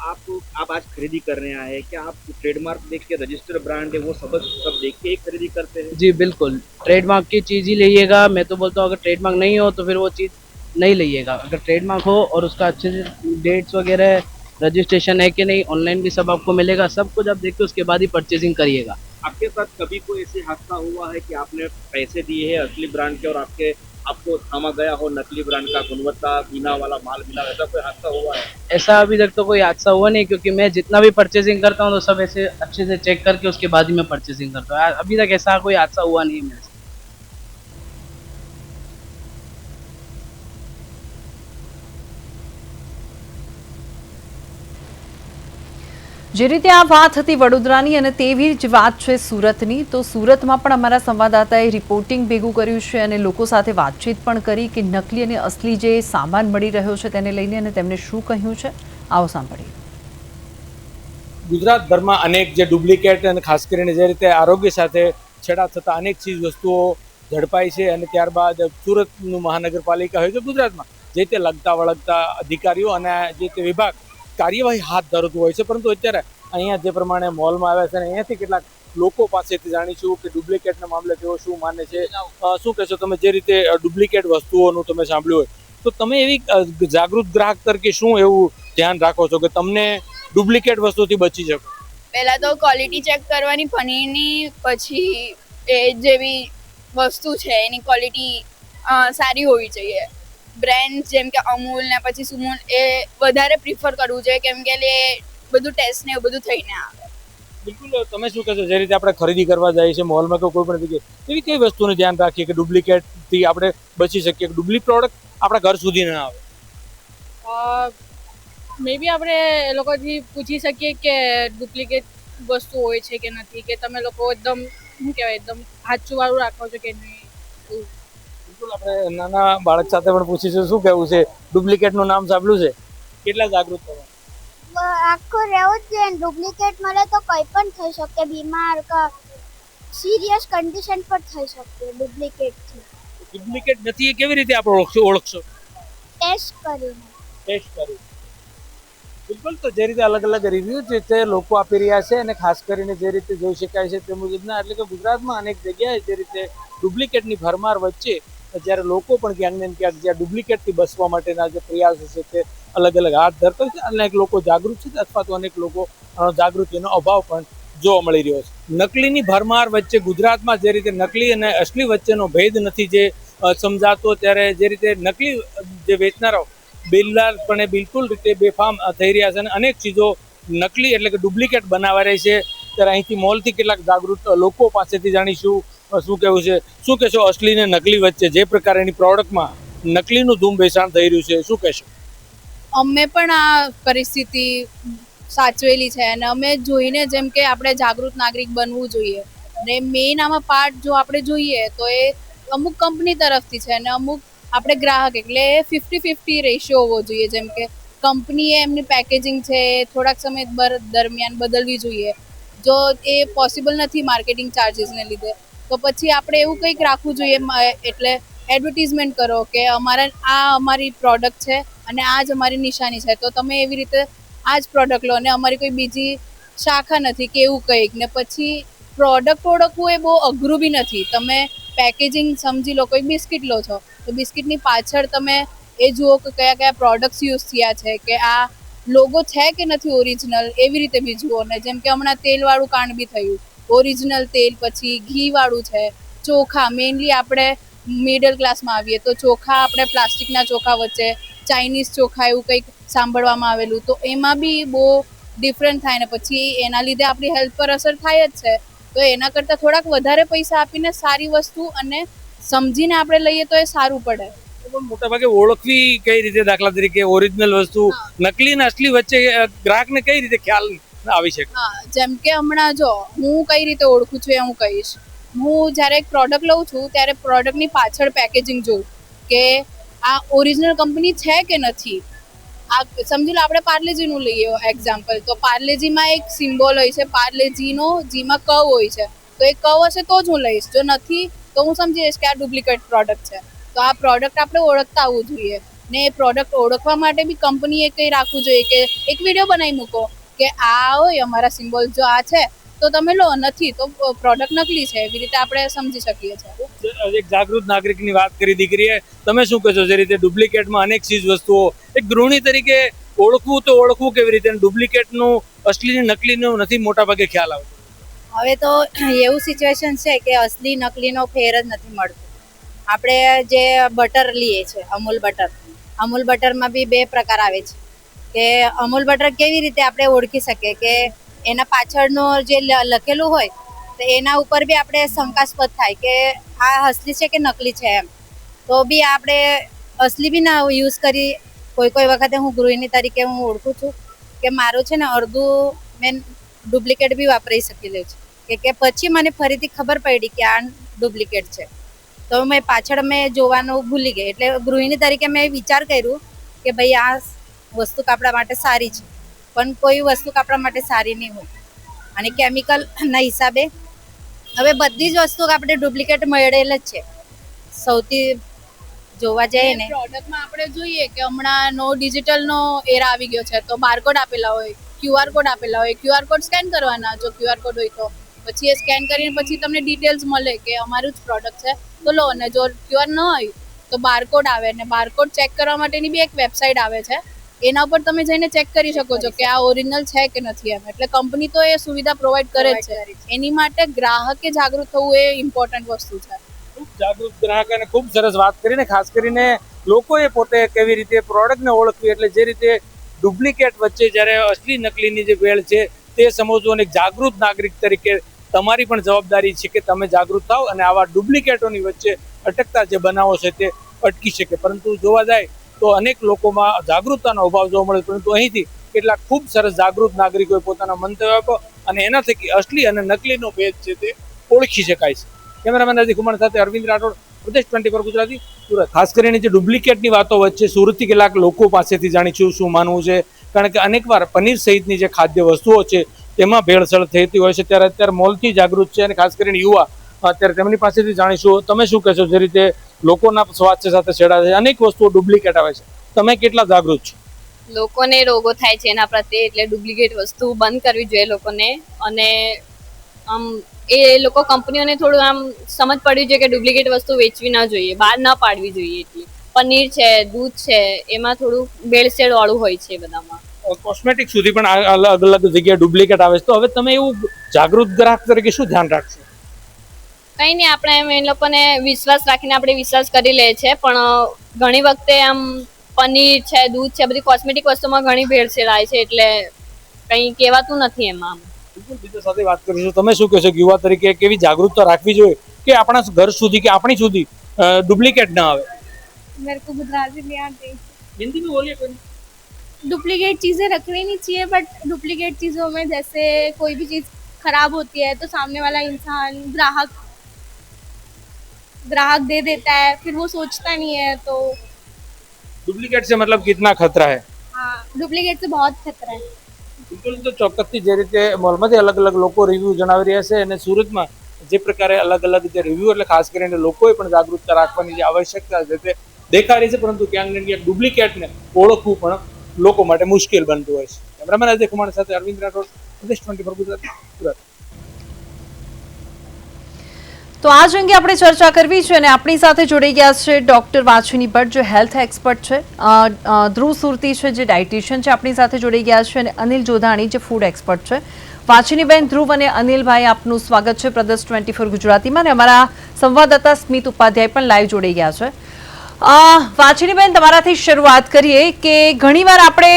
आप आज खरीदी करने आए हैं, क्या आप ट्रेडमार्क देख के रजिस्टर ब्रांड है वो सब देख के ही खरीदी करते हैं? जी बिल्कुल, ट्रेडमार्क की चीज़ ही लीजिएगा. मैं तो बोलता हूँ अगर ट्रेडमार्क नहीं हो तो फिर वो चीज़ नहीं लीजिएगा. अगर ट्रेडमार्क हो और उसका अच्छे से डेट्स वगैरह रजिस्ट्रेशन है कि नहीं, ऑनलाइन भी सब आपको मिलेगा, सब कुछ आप देख के उसके बाद ही परचेजिंग करिएगा. आपके साथ कभी कोई ऐसे हादसा हुआ है कि आपने पैसे दिए हैं असली ब्रांड के और आपको थामा गया हो नकली ब्रांड का, गुणवत्ता बिना वाला माल मिला, ऐसा कोई हादसा हुआ है? ऐसा अभी तक तो कोई हादसा हुआ नहीं, क्योंकि मैं जितना भी परचेजिंग करता हूँ तो सब ऐसे अच्छे से चेक करके उसके बाद ही मैं परचेजिंग करता हूँ. अभी तक ऐसा कोई हादसा हुआ नहीं है मेरे से. જે રીતે આ વાત હતી વડોદરાની અને તેવી જ વાત છે સુરતની, તો સુરતમાં પણ અમારા સંવાદદાતાએ રિપોર્ટિંગ ભેગું કર્યું છે અને લોકો સાથે વાતચીત પણ કરી કે નકલી અને અસલી જે સામાન મળી રહ્યો છે તેને લઈને અને તેમણે શું કહ્યું છે, આવો સાંભળીએ. ગુજરાતભરમાં અનેક જે ડુપ્લિકેટ અને ખાસ કરીને જે રીતે આરોગ્ય સાથે છેડા થતા અનેક ચીજ વસ્તુઓ ઝડપાઈ છે અને ત્યારબાદ સુરતનું મહાનગરપાલિકા હોય છે ગુજરાતમાં જે તે લગતા વળગતા અધિકારીઓ અને જે તે વિભાગ કાર્યવાહી હાથ ધરતું હોય છે. પરંતુ અત્યારે અહીંયા જે પ્રમાણે મોલમાં આવ્યા છે અને અહીંયાથી કેટલાક લોકો પાસેથી જાણીશું કે ડુપ્લિકેટના મામલે તેઓ શું માને છે. શું કહેશો તમે, જે રીતે ડુપ્લિકેટ વસ્તુઓનું તમે સાંભળ્યું હોય તો તમે એવી જાગૃત ગ્રાહક તરીકે શું એવું ધ્યાન રાખો છો કે તમને ડુપ્લિકેટ વસ્તુથી બચી શકો? પહેલા તો ક્વોલિટી ચેક કરવાની પનીરની, પછી એ જેવી વસ્તુ છે એની ક્વોલિટી સારી હોવી જોઈએ. બ્રાન્ડ જેમ કે અમૂલ ને પછી સુમૂલ એ વધારે પ્રિફર કરવું જોઈએ, કેમ કે એ બધું ટેસ્ટ ને એવું બધું થઈને આવે. બિલકુલ, તમે શું કહેશો, જે રીતે આપણે ખરીદી કરવા જઈએ છીએ મોલમાં કે કોઈ પણ જગ્યાએ, એવી કઈ વસ્તુનું ધ્યાન રાખીએ કે ડુપ્લિકેટથી આપણે બચી શકીએ, ડુપ્લિકેટ પ્રોડક્ટ આપણા ઘર સુધી ન આવે? મે બી આપણે એ લોકોથી પૂછી શકીએ કે ડુપ્લિકેટ વસ્તુ હોય છે કે નથી, કે તમે લોકો એકદમ શું કહેવાય એકદમ સાચુંવાળું રાખો છો કે નહીં. બિલકુલ, આપણે નાના બાળક સાથે પણ પૂછીશું શું કહેવું છે, ડુપ્લિકેટનું નામ સાંભળ્યું છે, કેટલા જાગૃત થવા? આખું રહેવું જ જોઈએ. ડુપ્લિકેટ મળે તો કંઈ પણ થઈ શકે, બીમાર કે સિરિયસ કન્ડિશન પર થઈ શકે ડુપ્લિકેટથી. ડુપ્લિકેટ નથી એ કેવી રીતે આપણે ઓળખશો? ટેસ્ટ કરીને. બિલકુલ, તો જે રીતે અલગ અલગ રિવ્યુ છે તે લોકો આપી રહ્યા છે અને ખાસ કરીને જે રીતે જોઈ શકાય છે તે મુજબના, એટલે કે ગુજરાતમાં અનેક જગ્યાએ જે રીતે ડુપ્લિકેટની ભરમાર વચ્ચે જ્યારે લોકો પણ ક્યાંક ને ક્યાંક જ્યાં ડુપ્લિકેટથી બચવા માટેના જે પ્રયાસો છે તે અલગ અલગ હાથ ધરતા છે. અનેક લોકો જાગૃત છે અથવા તો અનેક લોકો જાગૃતિનો અભાવ પણ જોવા મળી રહ્યો છે. નકલીની ભરમાર વચ્ચે ગુજરાતમાં જે રીતે નકલી અને અસલી વચ્ચેનો ભેદ નથી જે સમજાતો, ત્યારે જે રીતે નકલી જે વેચનારાઓ બિલ્લાપણે બિલકુલ રીતે બેફામ થઈ રહ્યા છે અને અનેક ચીજો નકલી એટલે કે ડુપ્લિકેટ બનાવી રહી છે. ત્યારે અહીંથી મોલથી કેટલાક જાગૃત લોકો પાસેથી જાણીશું શું કહેવું છે. શું કહેશો અસલી ને નકલી વચ્ચે જે પ્રકારની પ્રોડક્ટમાં નકલીનું ધૂમ વેચાણ થઈ રહ્યું છે, શું કહેશો? અમે પણ આ પરિસ્થિતિ સાચવેલી છે અને અમે જોઈને જેમ કે આપણે જાગૃત નાગરિક બનવું જોઈએ અને મેઇન આમાં પાર્ટ જો આપણે જોઈએ તો એ અમુક કંપની તરફથી છે અને અમુક આપણે ગ્રાહક એટલે 50-50 રેશિયો હોવો જોઈએ. જેમ કે કંપનીએ એમની પેકેજિંગ છે થોડાક સમય દરમિયાન બદલવી જોઈએ. જો એ પોસિબલ નથી માર્કેટિંગ ચાર્જીસને લીધે તો પછી આપણે એવું કંઈક રાખવું જોઈએ, એટલે એડવર્ટિઝમેન્ટ કરો કે અમારી પ્રોડક્ટ છે અને આ જ અમારી નિશાની છે, તો તમે એવી રીતે આ જ પ્રોડક્ટ લો અને અમારી કોઈ બીજી શાખા નથી કે એવું કંઈક. ને પછી પ્રોડક્ટ ઓળખવું એ બહુ અઘરું બી નથી. તમે પેકેજિંગ સમજી લો, કોઈ બિસ્કિટ લો છો તો બિસ્કિટની પાછળ તમે એ જુઓ કે કયા કયા પ્રોડક્ટ્સ યુઝ થયા છે, કે આ લોગો છે કે નથી ઓરિજિનલ, એવી રીતે બી જુઓ. ને જેમ કે હમણાં તેલવાળું કાંડ બી થયું, ઓરિજિનલ તેલ, પછી ઘીવાળું છે, ચોખા, મેઇનલી આપણે મિડલ ક્લાસમાં આવીએ તો ચોખા, આપણે પ્લાસ્ટિકના ચોખા વચ્ચે ચાઇનીઝ ચોખા એવું કંઈક સાંભળવામાં આવેલું, તો એમાં બી બહુ ડિફરન્ટ થાય ને પછી એના લીધે આપણી હેલ્થ પર અસર થાય જ છે. તો એના કરતાં થોડાક વધારે પૈસા આપીને સારી વસ્તુ અને સમજીને આપણે લઈએ તો એ સારું પડે. મોટા ભાગે ઓળખવી કઈ રીતે? દાખલા તરીકે ઓરિજિનલ વસ્તુ નકલી અને અસલી વચ્ચે ગ્રાહકને કઈ રીતે ખ્યાલ આવી શકે? જેમ કે હમણાં જો હું કઈ રીતે ઓળખું છું એ હું કહીશ. હું જ્યારે એક પ્રોડક્ટ લઉં છું ત્યારે પ્રોડક્ટની પાછળ પેકેજિંગ જોઉં કે આ ઓરિજિનલ કંપની છે કે નથી. આ સમજી લો આપણે પાર્લેજીનું લઈએ એક્ઝામ્પલ, તો પાર્લેજીમાં એક સિમ્બોલ હોય છે પાર્લેજીનો, જીમાં કવ હોય છે, તો એ કવ હશે તો જ હું લઈશ, જો નથી તો હું સમજી જઈશ કે આ ડુપ્લિકેટ પ્રોડક્ટ છે. તો આ પ્રોડક્ટ આપણે ઓળખતા આવવું જોઈએ ને એ પ્રોડક્ટ ઓળખવા માટે બી કંપનીએ કંઈ રાખવું જોઈએ કે એક વિડીયો બનાવી મૂકો કે આ હોય અમારા સિમ્બોલ, જો આ છે તો તમે લો, નથી તો પ્રોડક્ટ નકલી છે. એવી રીતે આપણે સમજી શકીએ છીએ. એક જાગૃત નાગરિકની વાત કરી દીકરીએ, તમે શું કહેશો? જે રીતે ડુપ્લિકેટમાં અનેક ચીજ વસ્તુઓ એક ગૃહિણી તરીકે ઓળખવું તો ઓળખવું કેવી રીતે? ડુપ્લિકેટનું અસલી નકલીનું નથી મોટા ભાગે ખ્યાલ આવતો. હવે તો એવું સિચ્યુએશન છે કે અસલી નકલીનો ફેર જ નથી મળતો. આપણે જે બટર લઈએ છીએ અમૂલ બટરમાં બી બે પ્રકાર આવે છે કે અમૂલ બટર કેવી રીતે આપણે ઓળખી શકીએ કે એના પાછળનું જે લખેલું હોય તો એના ઉપર બી આપણે શંકાસ્પદ થાય કે આ અસલી છે કે નકલી છે એમ. તો બી આપણે અસલી બી ના યુઝ કરી. કોઈ વખતે હું ગૃહિણી તરીકે હું ઓળખું છું કે મારું છે ને અડધું મેં ડુપ્લિકેટ બી વાપરી શકેલું છે કે પછી મને ફરીથી ખબર પડી કે આ ડુપ્લિકેટ છે, તો મેં પાછળ જોવાનું ભૂલી ગઈ. એટલે ગૃહિણી તરીકે મેં વિચાર કર્યું કે ભાઈ આ વસ્તુ આપણા માટે સારી છે, પણ કોઈ વસ્તુ આપણા માટે સારી નહીં હોય. અને કેમિકલના હિસાબે હવે બધી જ વસ્તુ આપણે ડુપ્લિકેટ મળેલ જ છે. સૌથી જોવા જઈએ ને પ્રોડક્ટમાં આપણે જોઈએ કે હમણાં ડિજિટલનો એરા આવી ગયો છે, તો બારકોડ આપેલા હોય, QR કોડ આપેલા હોય, QR કોડ સ્કેન કરવાના. જો QR કોડ હોય તો પછી એ સ્કેન કરીને પછી તમને ડિટેલ્સ મળે કે અમારું જ પ્રોડક્ટ છે તો લો. અને જો QR ન હોય તો બારકોડ આવે, ને બારકોડ ચેક કરવા માટેની બી એક વેબસાઇટ આવે છે, એના ઉપર તમે જઈને ચેક કરી શકો છો કે આ ઓરિજિનલ છે કે નથી એમ. એટલે કંપની તો એ સુવિધા પ્રોવાઈડ કરે જ છે. એની માટે ગ્રાહકે જાગૃત થવું એ ઇમ્પોર્ટન્ટ વસ્તુ છે. જાગૃત ગ્રાહક અને ખૂબ સરસ વાત કરીને, ખાસ કરીને લોકોએ પોતે કેવી રીતે પ્રોડક્ટને ઓળખવી, એટલે જે રીતે ડુપ્લિકેટ વચ્ચે જ્યારે અસલી નકલીની જે વેળ છે તે સમજવું. અને જાગૃત નાગરિક તરીકે તમારી પણ જવાબદારી છે કે તમે જાગૃત થાઓ અને આવા ડુપ્લિકેટોની વચ્ચે અટકતા જે બનાવો છે તે અટકી શકે. પરંતુ જોવા જાય તો અનેક લોકોમાં જાગૃતતાનો અભાવ જોવા મળે, પરંતુ અહીંથી કેટલાક ખૂબ સરસ જાગૃત નાગરિકોએ પોતાના મંતવ્ય આપ્યો અને એના થકી અસલી અને નકલીનો ભેદ છે તે ઓળખી શકાય છે. કેમેરામેન અજીત કુમાર સાથે અરવિંદ રાઠોડ, પ્રદેશ 24 ગુજરાતી, સુરત. ખાસ કરીને જે ડુપ્લિકેટની વાતો વચ્ચે સુરતથી કેટલાક લોકો પાસેથી જાણીશું શું માનવું છે, કારણ કે અનેકવાર પનીર સહિતની જે ખાદ્ય વસ્તુઓ છે તેમાં ભેળસેળ થતી હોય છે. ત્યારે અત્યારે મોલથી જાગૃત છે અને ખાસ કરીને યુવા, અત્યારે તેમની પાસેથી જાણીશું. તમે શું કહેશો? જે રીતે લોકોના સ્વાસ્થ્ય સાથે છેડા છે, અનેક વસ્તુઓ ડુપ્લિકેટ આવે છે, તમે કેટલા જાગૃત છો? લોકોને રોગો થાય છે એના પ્રત્યે, એટલે ડુપ્લિકેટ વસ્તુ બંધ કરવી જોઈએ લોકોને. અને આમ એ લોકો કંપનીઓને થોડું આમ સમજ પડવી જોઈએ કે ડુપ્લિકેટ વસ્તુ વેચવી ના જોઈએ, બહાર ના પાડવી જોઈએ. એટલી પનીર છે, દૂધ છે, એમાં થોડું ભેળસેળ વાળું હોય છે બધામાં. કોસ્મેટિક સુધી પણ અલગ અલગ જગ્યાએ ડુપ્લિકેટ આવે છે, તો હવે તમે એવું જાગૃત ગ્રાહક તરીકે શું ધ્યાન રાખશો? કંઈ નહીં, આપણે એ લોકોને વિશ્વાસ રાખીને આપણે વિશ્વાસ કરી લે છે, પણ ઘણી વખતે આમ પનીર છે, દૂધ છે, બધી કોસ્મેટિક વસ્તુમાં ઘણી ભેળસેળ આવે છે, એટલે કંઈ કહેવાતું નથી એમાં. બિલકુલ બીજા સાથે વાત કરીશું. તમે શું કહેશો કે યુવા તરીકે કેવી જાગૃતતા રાખવી જોઈએ કે આપણા ઘર સુધી કે આપણી સુધી ડુપ્લિકેટ ના આવે? मेरे को गुजराती नहीं आती. हिंदी में बोलिए कोई. डुप्लीकेट चीज़ें रखनी नहीं चाहिए, बट डुप्लीकेट चीज़ों में जैसे कोई भी चीज़ खराब होती है तो सामने वाला इंसान ग्राहक दे देता है, फिर वो सोचता नहीं है. तो डुप्लीकेट से मतलब कितना खतरा है? हाँ, डुप्लीकेट से बहुत खतरा है. બિલકુલ. તો ચોક્કસથી જે રીતે મોલમાંથી અલગ અલગ લોકો રિવ્યુ જણાવી રહ્યા છે અને સુરતમાં જે પ્રકારે અલગ અલગ જે રિવ્યુ એટલે ખાસ કરીને લોકોએ પણ જાગૃતતા રાખવાની જે આવશ્યકતા છે તે દેખાઈ રહી છે, પરંતુ ક્યાંક ને ક્યાંક ડુપ્લિકેટને ઓળખવું પણ લોકો માટે મુશ્કેલ બનતું હોય છે. કેમેરામેન અજય કુમાર સાથે અરવિંદ રાઠોડ, પ્રદેશ 24 ગુજરાત, સુરત. તો આજ અંગે આપણે ચર્ચા કરવી છે અને આપણી સાથે જોડાઈ ગયા છે ડોક્ટર વાછિની ભટ્ટ, જે હેલ્થ એક્સપર્ટ છે, ધ્રુવ સુરતી છે જે ડાયટિશિયન છે, આપણી સાથે જોડાઈ ગયા છે, અને અનિલ જોધાણી જે ફૂડ એક્સપર્ટ છે. વાછિનીબેન, ધ્રુવ અને અનિલભાઈ, આપનું સ્વાગત છે પ્રદેશ 24 ગુજરાતીમાં, અને અમારા સંવાદદાતા સ્મિત ઉપાધ્યાય પણ લાઈવ જોડાઈ ગયા છે. વાછિનીબેન, તમારાથી શરૂઆત કરીએ કે ઘણીવાર આપણે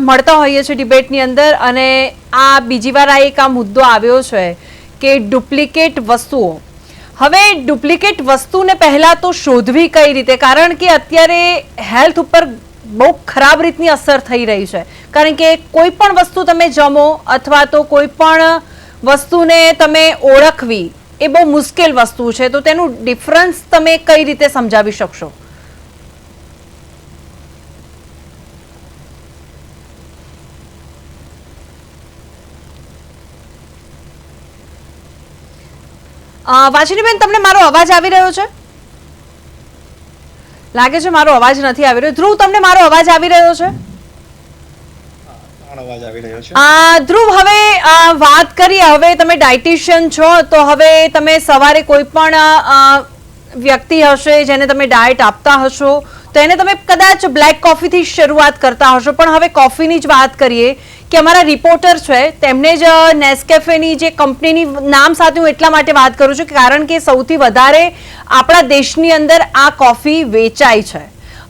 મળતા હોઈએ છીએ ડિબેટની અંદર, અને આ બીજી વાર આ એક આ મુદ્દો આવ્યો છે કે ડુપ્લિકેટ વસ્તુઓ. હવે ડુપ્લિકેટ વસ્તુને પહેલા તો શોધવી કઈ રીતે, કારણ કે અત્યારે હેલ્થ ઉપર બહુ ખરાબ રીતની અસર થઈ રહી છે, કારણ કે કોઈ પણ વસ્તુ તમે જમો અથવા તો કોઈ પણ વસ્તુને તમે ઓળખવી એ બહુ મુશ્કેલ વસ્તુ છે, તો તેનું ડિફરન્સ તમે કઈ રીતે સમજાવી શકશો? વાછિનીબેન, તમને મારો અવાજ આવી રહ્યો છે? લાગે છે મારો અવાજ નથી આવી રહ્યો. ધ્રુવ, તમને મારો અવાજ આવી રહ્યો છે? ધ્રુવ, હવે વાત કરીએ, હવે તમે ડાયટિશિયન છો, તો હવે તમે સવારે કોઈ પણ વ્યક્તિ હશે જેને તમે ડાયટ આપતા હશો, તો એને તમે કદાચ બ્લેક કોફીથી શરૂઆત કરતા હશો, પણ હવે કોફીની જ વાત કરીએ કે અમારા રિપોર્ટર છે તેમને જ નેસ્કેફેની જે કંપનીની નામ સાથે હું એટલા માટે વાત કરું છું કારણ કે સૌથી વધારે આપણા દેશની અંદર આ કોફી વેચાય છે.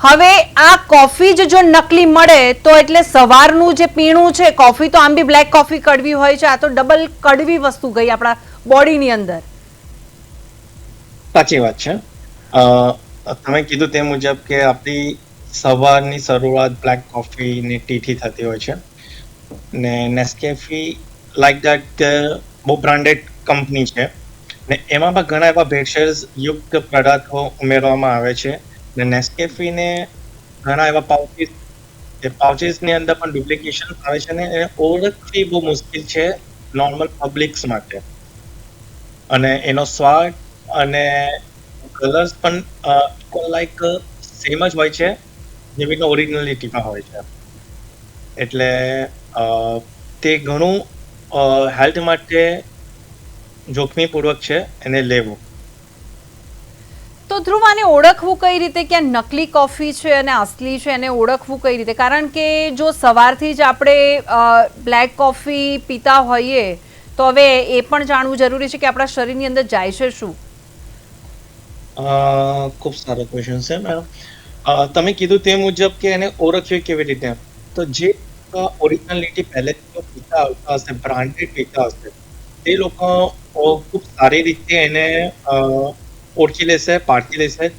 હવે આ કોફી જ જો નકલી મળે તો એટલે સવારનું જે પીણું છે કોફી, તો આમ બી બ્લેક કોફી કડવી હોય છે, આ તો ડબલ કડવી વસ્તુ ગઈ આપણા બોડીની અંદર. સાચી વાત છે. તમે કીધું તે મુજબ કે આપણી સવારની શરૂઆત બ્લેક કોફી ની ટીથી થતી હોય છે, ને નેસ્કેફી લાઈક દેટ બહુ બ્રાન્ડેડ કંપની છે, ને એમાં પણ ઘણા એવા ભેળસેળ યુક્ત પદાર્થો ઉમેરવામાં આવે છે, ને નેસ્કેફીને ઘણા એવા પાઉચીસની અંદર પણ ડુપ્લિકેશન આવે છે, ને એને ઓળખવી બહુ મુશ્કેલ છે નોર્મલ પબ્લિક્સ માટે, અને એનો સ્વાદ અને કલર્સ પણ લાઈક સેમ જ હોય છે જેવી કે ઓરિજિનલિટીમાં હોય છે, એટલે તે ઘણું હેલ્થ માટે જોખમીપૂર્વક છે એને લેવું. તો ધ્રુવ, આને ઓળખવું કઈ રીતે કે નકલી કોફી છે અને અસલી છે, એને ઓળખવું કઈ રીતે? કારણ કે જો સવારથી જ આપણે બ્લેક કોફી પીતા હોઈએ તો હવે એ પણ જાણવું જરૂરી છે કે આપણા શરીરની અંદર જાય છે શું? ખૂબ સારો ક્વેશ્ચન છે મેડમ. તમે કીધું તે મુજબ કે એને ઓળખવી કેવી રીતે, તો જે ઓરિજિનાલિટી પહેલેથી પીતા આવતા હશે, બ્રાન્ડેડ પીતા હશે, તે લોકો ખૂબ સારી રીતે એને ઓળખી લેશે, પારખી લેશે.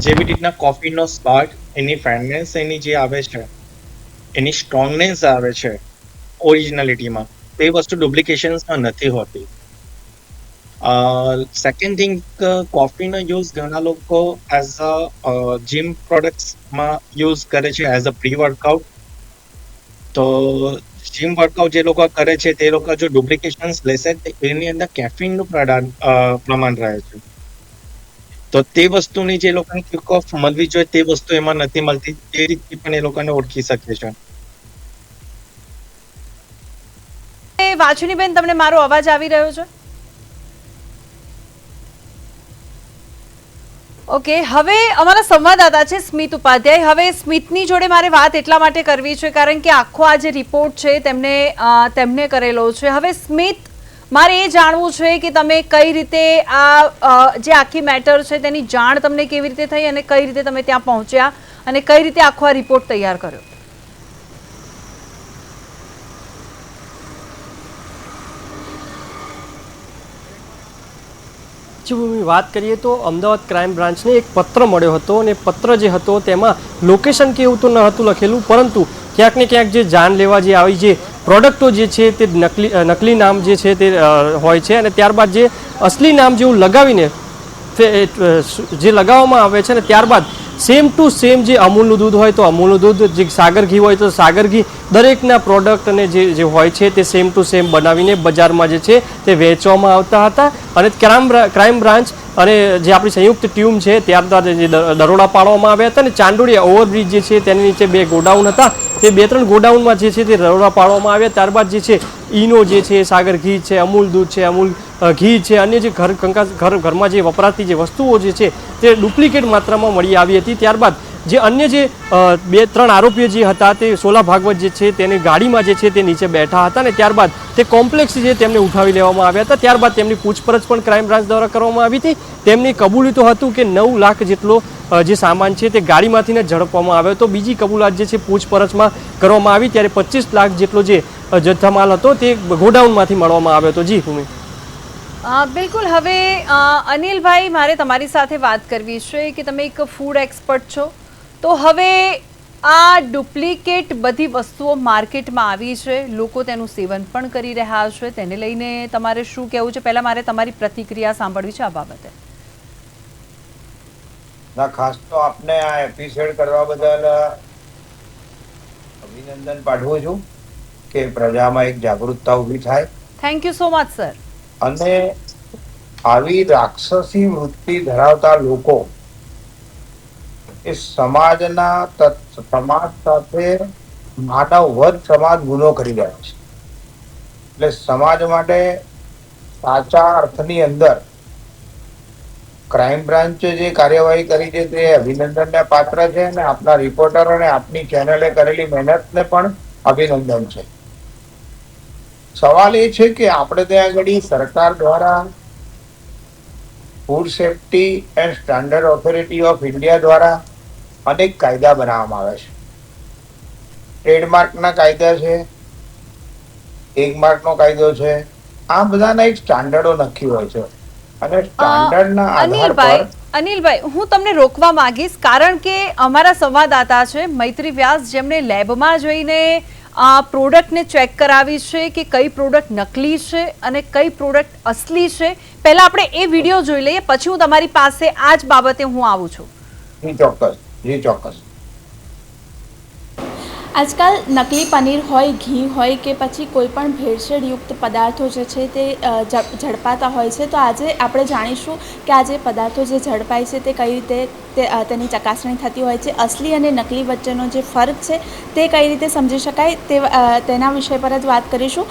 જેવી રીતના કોફીનો સ્વાદ, એની ફ્રેગ્રન્સ એની જે આવે છે, એની સ્ટ્રોંગનેસ આવે છે ઓરિજિનાલિટીમાં, તે વસ્તુ ડુપ્લિકેશન્સમાં નથી હોતી. સેકન્ડ થિંગ, કોફીનો યુઝ ઘણા લોકો એઝ અ જીમ પ્રોડક્ટ્સમાં યુઝ કરે છે એઝ અ પ્રી વર્કઆઉટ. તો જીમ વર્કઆઉટ જે લોકો કરે છે તે લોકો જો ડુપ્લિકેશન્સ લેશે તો એની અંદર કેફીનનું પ્રમાણ રહે છે, તો તે વસ્તુની જે લોકોને ક્વિક ઓફ મળવી જોઈએ તે વસ્તુ એમાં નથી મળતી, તે રીતે પણ એ લોકોને ઓળખી શકે છે. વાછિનીબેન, તમને મારો અવાજ આવી રહ્યો છે? ઓકે, હવે અમારા સંવાદદાતા છે સ્મિત ઉપાધ્યાય. હવે સ્મિતની જોડે મારે વાત એટલા માટે કરવી છે કારણ કે આખો આ જે રિપોર્ટ છે તેમને કરેલો છે. હવે સ્મિત, મારે એ જાણવું છે કે તમે કઈ રીતે આ જે આખી મેટર છે તેની જાણ તમને કેવી રીતે થઈ અને કઈ રીતે તમે ત્યાં પહોંચ્યા અને કઈ રીતે આખો આ રિપોર્ટ તૈયાર કર્યો? જો વાત કરીએ તો અમદાવાદ ક્રાઇમ બ્રાન્ચને એક પત્ર મળ્યો હતો અને પત્ર જે હતો તેમાં લોકેશન કે એવું તો ન હતું લખેલું, પરંતુ ક્યાંક ને ક્યાંક જે જાન લેવા જે આવી જે પ્રોડક્ટો જે છે તે નકલી નામ જે છે તે હોય છે અને ત્યારબાદ જે અસલી નામ જેવું લગાવીને જે લગાવવામાં આવે છે ને ત્યારબાદ સેમ ટુ સેમ જે અમૂલનું દૂધ હોય તો અમૂલનું દૂધ, જે સાગર ઘી હોય તો સાગર ઘી, દરેકના પ્રોડક્ટ અને જે હોય છે તે સેમ ટુ સેમ બનાવીને બજારમાં જે છે તે વેચવામાં આવતા હતા. અને ક્રાઇમ બ્રાન્ચ અને જે આપણી સંયુક્ત ટીમ છે ત્યારબાદ જે દરોડા પાડવામાં આવ્યા હતા. અને ચાંદોડિયા ઓવરબ્રિજ જે છે તેની નીચે 2 ગોડાઉન હતા, તે 2-3 ગોડાઉનમાં જે છે તે દરોડા પાડવામાં આવ્યા. ત્યારબાદ જે છે ઈનો જે છે, સાગર ઘી છે, અમૂલ દૂધ છે, અમૂલ ઘી છે, અન્ય જે ઘરમાં જે વપરાતી જે વસ્તુઓ જે છે તે ડુપ્લિકેટ માત્રામાં મળી આવી હતી. ત્યારબાદ જે અન્ય જે 2-3 આરોપીઓ જે હતા તે સોલા ભાગવત જે છે તેની ગાડીમાં જે છે તે નીચે બેઠા હતા અને ત્યારબાદ તે કોમ્પ્લેક્સ જે તેમને ઉઠાવી લેવામાં આવ્યા હતા. ત્યારબાદ તેમની પૂછપરછ પણ ક્રાઇમ બ્રાન્ચ દ્વારા કરવામાં આવી હતી. તેમની કબૂલી તો હતું કે 9 લાખ જેટલો જે સામાન છે તે ગાડીમાંથી જ ઝડપવામાં આવ્યો હતો. બીજી કબૂલાત જે છે પૂછપરછમાં કરવામાં આવી ત્યારે 25 લાખ જેટલો જે જથ્થામાલ હતો તે ગોડાઉનમાંથી મળવામાં આવ્યો હતો. જી ભૂમિ. બિલકુલ. હવે અનિલભાઈ, મારે તમારી સાથે વાત કરવી છે કે તમે એક ફૂડ એક્સપર્ટ છો, તો હવે આ ડુપ્લિકેટ બધી વસ્તુઓ માર્કેટમાં આવી છે, લોકો તેનું સેવન પણ કરી રહ્યા છે, તેને લઈને તમારે શું કહેવું છે? પહેલાં મારે તમારી પ્રતિક્રિયા સાંભળવી છે આ બાબતે. ના, ખાસ તો આપને આ એપિસોડ કરવા બદલ અભિનંદન પાઠવું છું કે પ્રજામાં એક જાગૃતતા ઊભી થાય. Thank you so much sir. અને આવી રાક્ષસી વૃત્તિ ધરાવતા લોકો એ સમાજ સાથે માનવ વધ સમાજ ગુનો કરી રહ્યા છે. એટલે સમાજ માટે સાચા અર્થની અંદર ક્રાઇમ બ્રાન્ચે જે કાર્યવાહી કરી છે તે અભિનંદનને પાત્ર છે અને આપના રિપોર્ટર અને આપની ચેનલે કરેલી મહેનતને પણ અભિનંદન છે. સવાલ એ છે કે આપણે ત્યાં આગળ સરકાર દ્વારા food safety and standard authority of India દ્વારા અનેક કાયદા બનાવવામાં આવે છે. ટ્રેડમાર્કના કાયદા છે, એક માર્કનો કાયદો છે. આ બધાના એક સ્ટાન્ડર્ડો નક્કી હોય છે અને સ્ટાન્ડર્ડના આધાર પર અનિલભાઈ, હું તમને રોકવા માંગીશ કારણ કે અમારા સંવાદદાતા છે મૈત્રી વ્યાસ, જેમણે લેબમાં જઈને આ પ્રોડક્ટને ચેક કરાવી છે કે કઈ પ્રોડક્ટ નકલી છે અને કઈ પ્રોડક્ટ અસલી છે. પહેલા આપણે એ વિડીયો જોઈ લઈએ, પછી હું તમારી પાસે આ જ બાબતે હું આવું છું. જી ચોક્કસ. આજકાલ નકલી પનીર હોય, ઘી હોય કે પછી કોઈ પણ ભેળસેળયુક્ત પદાર્થો જે છે તે ઝડપાતા હોય છે. તો આજે આપણે જાણીશું કે આ જે પદાર્થો જે ઝડપાય છે તે કઈ રીતે તેની ચકાસણી થતી હોય છે, અસલી અને નકલી વચ્ચેનો જે ફરક છે તે કઈ રીતે સમજી શકાય તેના વિષય પર જ વાત કરીશું.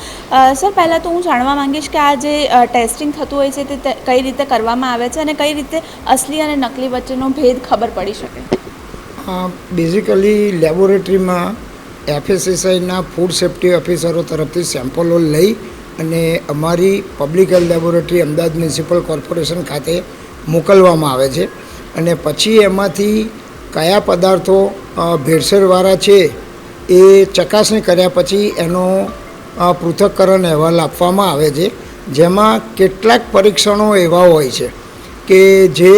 સર, પહેલાં તો હું જાણવા માંગીશ કે આ જે ટેસ્ટિંગ થતું હોય છે તે કઈ રીતે કરવામાં આવે છે અને કઈ રીતે અસલી અને નકલી વચ્ચેનો ભેદ ખબર પડી શકે? બેઝિકલી લેબોરેટરીમાં FSSAIના ફૂડ સેફ્ટી ઓફિસરો તરફથી સેમ્પલો લઈ અને અમારી public health laboratory Ahmedabad municipal corporation ખાતે મોકલવામાં આવે છે અને પછી એમાંથી કયા પદાર્થો ભેળસેળવાળા છે એ ચકાસણી કર્યા પછી એનો પૃથક્કરણ અહેવાલ આપવામાં આવે છે, જેમાં કેટલાક પરીક્ષણો એવા હોય છે કે જે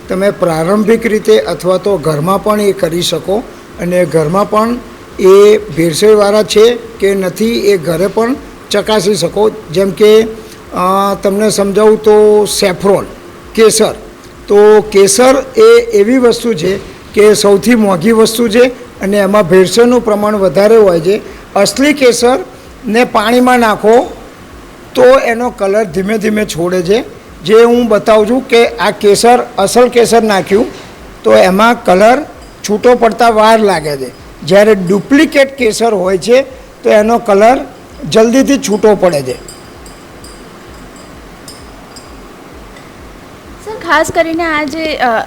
તમે પ્રારંભિક રીતે અથવા તો ઘરમાં પણ એ કરી શકો અને ઘરમાં પણ એ ભેળસેળવાળા છે કે નથી એ ઘરે પણ ચકાસી શકો. જેમ કે તમને સમજાવું તો સેફ્રોન, કેસર. તો કેસર એ એવી વસ્તુ છે કે સૌથી મોંઘી વસ્તુ છે અને એમાં ભેળસેળનું પ્રમાણ વધારે હોય છે. અસલી કેસરને પાણીમાં નાખો તો એનો કલર ધીમે ધીમે છોડે છે, જે હું બતાવું છું કે આ કેસર, અસલ કેસર નાખ્યું તો એમાં કલર છૂટો પડતા વાર લાગે છે. જ્યારે ડુપ્લિકેટ કેસર હોય છે તો એનો કલર જલ્દીથી છૂટો પડે છે. સર, ખાસ કરીને આ જે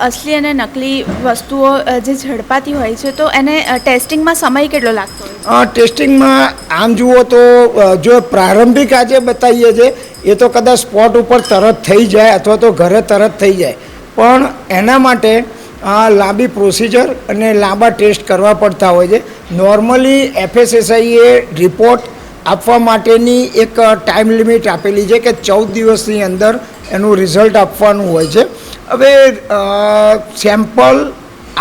અસલી અને નકલી વસ્તુઓ જે ઝડપાતી હોય છે તો એને ટેસ્ટિંગમાં સમય કેટલો લાગતો હોય છે? ટેસ્ટિંગમાં આમ જુઓ તો જો પ્રારંભિક આજે બતાવીએ છીએ એ તો કદાચ સ્પોટ ઉપર તરત થઈ જાય અથવા તો ઘરે તરત થઈ જાય, પણ એના માટે લાંબી પ્રોસિજર અને લાંબા ટેસ્ટ કરવા પડતા હોય છે. નોર્મલી FSSAIએ રિપોર્ટ આપવા માટેની એક ટાઈમ લિમિટ આપેલી છે કે 14 દિવસની અંદર એનું રિઝલ્ટ આપવાનું હોય છે. હવે સેમ્પલ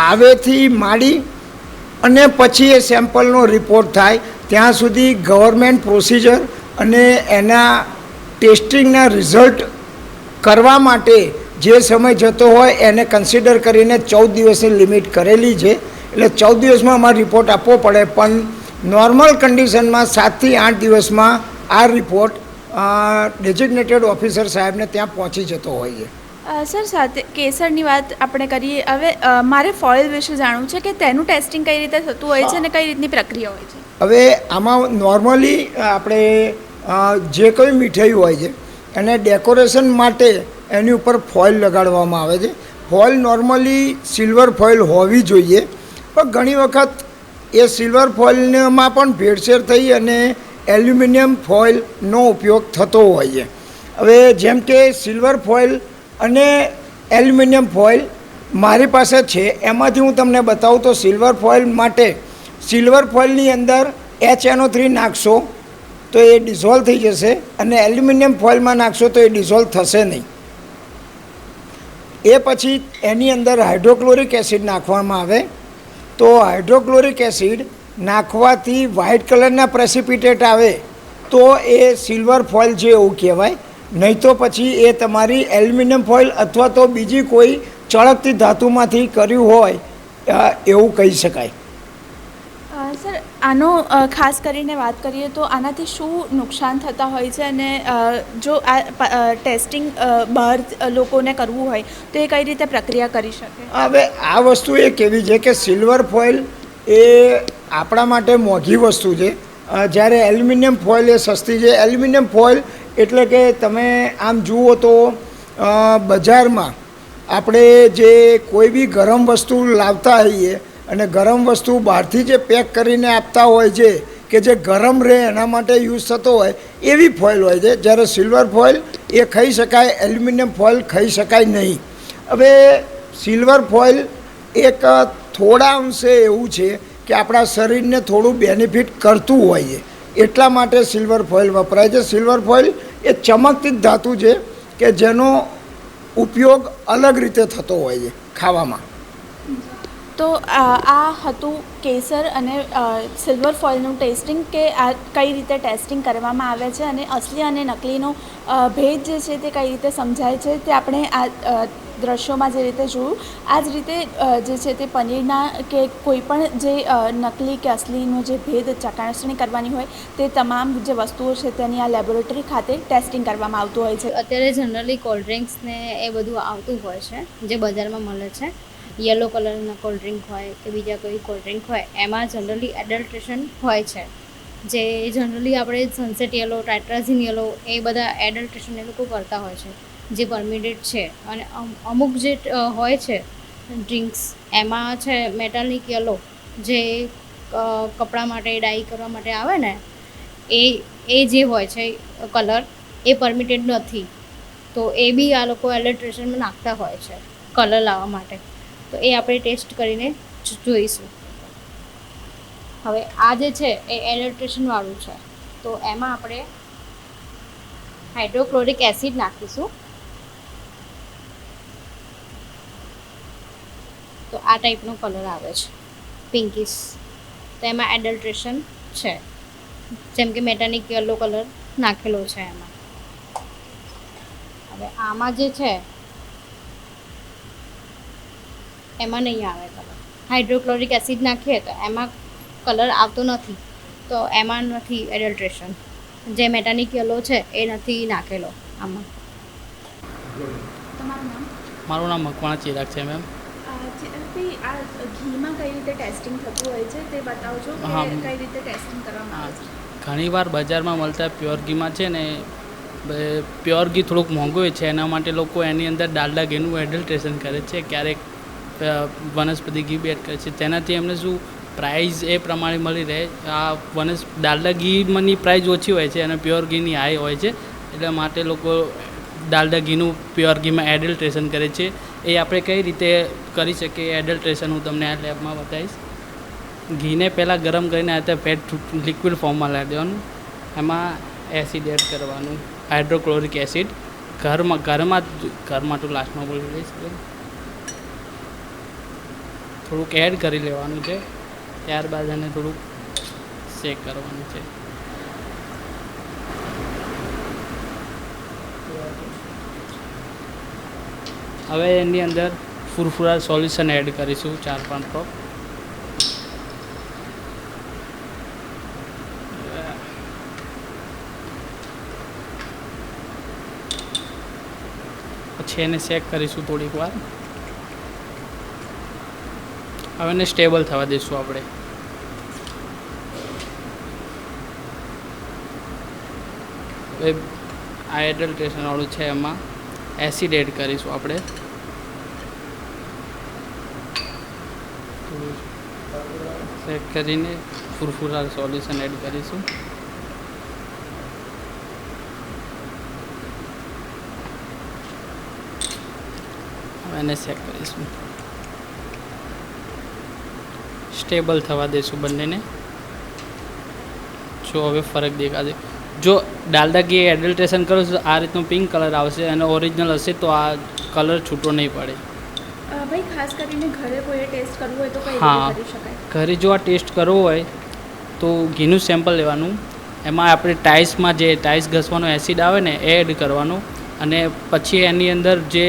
આવેથી માંડી અને પછી એ સેમ્પલનો રિપોર્ટ થાય ત્યાં સુધી ગવર્મેન્ટ પ્રોસિજર અને એના ટેસ્ટિંગના રિઝલ્ટ કરવા માટે જે સમય જતો હોય એને કન્સિડર કરીને 14 દિવસની લિમિટ કરેલી છે. એટલે 14 દિવસમાં અમારે રિપોર્ટ આપવો પડે, પણ નોર્મલ કન્ડિશનમાં 7 થી 8 દિવસમાં આ રિપોર્ટ ડેઝિગ્નેટેડ ઓફિસર સાહેબને ત્યાં પહોંચી જતો હોય છે. સર, સાથે કેસરની વાત આપણે કરીએ. હવે મારે ફોઇલ વિશે જાણવું છે કે તેનું ટેસ્ટિંગ કઈ રીતે થતું હોય છે અને કઈ રીતની પ્રક્રિયા હોય છે. હવે આમાં નોર્મલી આપણે જે કોઈ મીઠાઈ હોય છે એને ડેકોરેશન માટે એની ઉપર ફોઇલ લગાડવામાં આવે છે. ફોઇલ નોર્મલી સિલ્વર ફોઇલ હોવી જોઈએ, પણ ઘણી વખત એ સિલ્વર ફોઇલમાં પણ ભેળસેળ થઈ અને એલ્યુમિનિયમ ફોઇલનો ઉપયોગ થતો હોય છે. હવે જેમ કે સિલ્વર ફોઇલ અને એલ્યુમિનિયમ ફોઇલ મારી પાસે છે, એમાંથી હું તમને બતાવું તો સિલ્વર ફોઇલ માટે સિલ્વર ફોઇલની અંદર HNO3 નાખશો તો એ ડિઝોલ્વ થઈ જશે અને એલ્યુમિનિયમ ફોઇલમાં નાખશો તો એ ડિઝોલ્વ થશે નહીં. એ પછી એની અંદર હાઇડ્રોક્લોરિક એસિડ નાખવામાં આવે તો હાઇડ્રોક્લોરિક એસિડ નાખવાથી વ્હાઇટ કલરના પ્રેસિપિટેટ આવે તો એ સિલ્વર ફોઇલ છે એવું કહેવાય. નહીં તો પછી એ તમારી એલ્યુમિનિયમ ફોઇલ અથવા તો બીજી કોઈ ચળકતી ધાતુમાંથી કર્યું હોય એવું કહી શકાય. સર, આનો ખાસ કરીને વાત કરીએ તો આનાથી શું નુકસાન થતા હોય છે અને જો આ ટેસ્ટિંગ બહાર લોકોને કરવું હોય તો એ કઈ રીતે પ્રક્રિયા કરી શકે? હવે આ વસ્તુ એ કેવી છે કે સિલ્વર ફોઇલ એ આપણા માટે મોંઘી વસ્તુ છે, જ્યારે એલ્યુમિનિયમ ફોઇલ એ સસ્તી છે. એલ્યુમિનિયમ ફોઇલ એટલે કે તમે આમ જુઓ તો બજારમાં આપણે જે કોઈ બી ગરમ વસ્તુ લાવતા હોઈએ અને ગરમ વસ્તુ બહારથી જે પેક કરીને આપતા હોય છે કે જે ગરમ રહે એના માટે યુઝ થતો હોય એવી ફોઇલ હોય છે, જ્યારે સિલ્વર ફોઇલ એ ખાઈ શકાય, એલ્યુમિનિયમ ફોઇલ ખાઈ શકાય નહીં. હવે સિલ્વર ફોઇલ એક થોડા અંશે એવું છે કે આપણા શરીરને થોડું બેનિફિટ કરતું હોય છે, એટલા માટે સિલ્વર ફોઇલ વપરાય છે. સિલ્વર ફોઇલ એ ચમકતી ધાતુ છે કે જેનો ઉપયોગ અલગ રીતે થતો હોય છે ખાવામાં. તો આ હતું કેસર અને સિલ્વર ફોઇલનું ટેસ્ટિંગ, કે આ કઈ રીતે ટેસ્ટિંગ કરવામાં આવે છે અને અસલી અને નકલીનો ભેદ જે છે તે કઈ રીતે સમજાય છે તે આપણે આ દ્રશ્યોમાં જે રીતે જોયું આ જ રીતે જે છે તે પનીરના કે કોઈ પણ જે નકલી કે અસલીનો જે ભેદ ચકાસણી કરવાની હોય તે તમામ જે વસ્તુઓ છે તેની આ લેબોરેટરી ખાતે ટેસ્ટિંગ કરવામાં આવતું હોય છે. અત્યારે જનરલી કોલ્ડ ડ્રિંક્સ ને એ બધું આવતું હોય છે જે બજારમાં મળે છે. યલો કલરના કોલ્ડ ડ્રિંક હોય કે બીજા કોઈ કોલ્ડ ડ્રિંક હોય એમાં જનરલી એડલ્ટ્રેશન હોય છે, જે જનરલી આપણે સનસેટ યલો, ટાઇટ્રાઝિન યલો એ બધા એડલ્ટ્રેશન એ લોકો કરતા હોય છે જે પરમિટેડ છે. અને અમુક જે હોય છે ડ્રિંક્સ એમાં છે મેટાલિક યલો જે કપડાં માટે ડાઈ કરવા માટે આવે ને એ જે હોય છે કલર એ પરમિટેડ નથી, તો એ બી આ લોકો એડલ્ટ્રેશનમાં નાખતા હોય છે કલર લાવવા માટે. તો એ આપણે ટેસ્ટ કરીને જોઈશું. હવે આ જે છે એ એડલ્ટ્રેશનવાળું છે, તો એમાં આપણે હાઇડ્રોક્લોરિક એસિડ નાખીશું. તો આ ટાઈપનો કલર આવે છે પિંકીશ, તો એમાં એડલ્ટ્રેશન છે. જેમ કે મેટાલિક યલો કલર નાખેલો છે એમાં. હવે આમાં જે છે એમાં નહીં આવે કલર. હાઇડ્રોક્લોરિક એસિડ નાખીએ તો એમાં કલર આવતો નથી, તો એમાં નથી એડલ્ટ્રેશન. જે મેટાલિક યલો છે એ નથી નાખેલો આમાં. મારું નામ મકવાણા ચિરાગ છે મેમ. આ ઘીમાં કઈ રીતે ટેસ્ટિંગ થતું હોય છે તે બતાવજો કે કઈ રીતે ટેસ્ટિંગ કરવામાં આવે છે. ઘણીવાર બજારમાં મળતા પ્યોર ઘીમાં છે ને પ્યોર ઘી થોડુંક મોંઘું હોય છે, એના માટે લોકો એની અંદર ડાલડા ઘીનું એડલ્ટ્રેશન કરે છે, ક્યારેક વનસ્પતિ ઘી બી એડ કરે છે. તેનાથી એમને શું પ્રાઇઝ એ પ્રમાણે મળી રહે. આ ડાલડા ઘીમાંની પ્રાઇઝ ઓછી હોય છે અને પ્યોર ઘીની હાઈ હોય છે, એટલે માટે લોકો ડાલડા ઘીનું પ્યોર ઘીમાં એડલ્ટ્રેશન કરે છે. એ આપણે કઈ રીતે કરી શકીએ એડલ્ટ્રેશન હું તમને આ લેબમાં બતાવીશ. ઘીને પહેલાં ગરમ કરીને આ ફેટ લિક્વિડ ફોર્મમાં લાવી દેવાનું, એમાં એસિડ એડ કરવાનું, હાઇડ્રોક્લોરિક એસિડ ઘરમાં તો લાસ્ટમાં બોલી લઈશ થોડુંક એડ કરી લેવાનું છે, ત્યારબાદ એને થોડુંક શેક કરવાનું છે. હવે એની અંદર ફુરફુરા સોલ્યુશન એડ કરીશું 4-5 ડ્રોપ. પછી એને શેક કરીશું થોડીક વાર. હવે એને સ્ટેબલ થવા દઈશું આપણે. હવે આ એડલ્ટ્રેશન વાળું છે, એમાં એસિડ એડ કરીશું આપણે. શેક કરીને ફુરફુરા સોલ્યુશન એડ કરીશું. હવે એને શેક કરીશું. સ્ટેબલ થવા દઈશું બંનેને. જો હવે ફરક દેખાશે. જો ડાલડા ઘી એડલ્ટ્રેશન કરો તો આ રીતનો પિંક કલર આવશે, અને ઓરિજિનલ હશે તો આ કલર છૂટો નહીં પડે. ભાઈ ખાસ કરીને ઘરે કોઈએ ટેસ્ટ કરવું હોય તો કઈ રીતે હા, કરી શકાય? ઘરે જો આ ટેસ્ટ કરવો હોય તો ઘીનું સેમ્પલ લેવાનું, એમાં આપણે ટાઇલ્સમાં જે ટાઇલ્સ ઘસવાનો એસિડ આવે ને એ એડ કરવાનું, અને પછી એની અંદર જે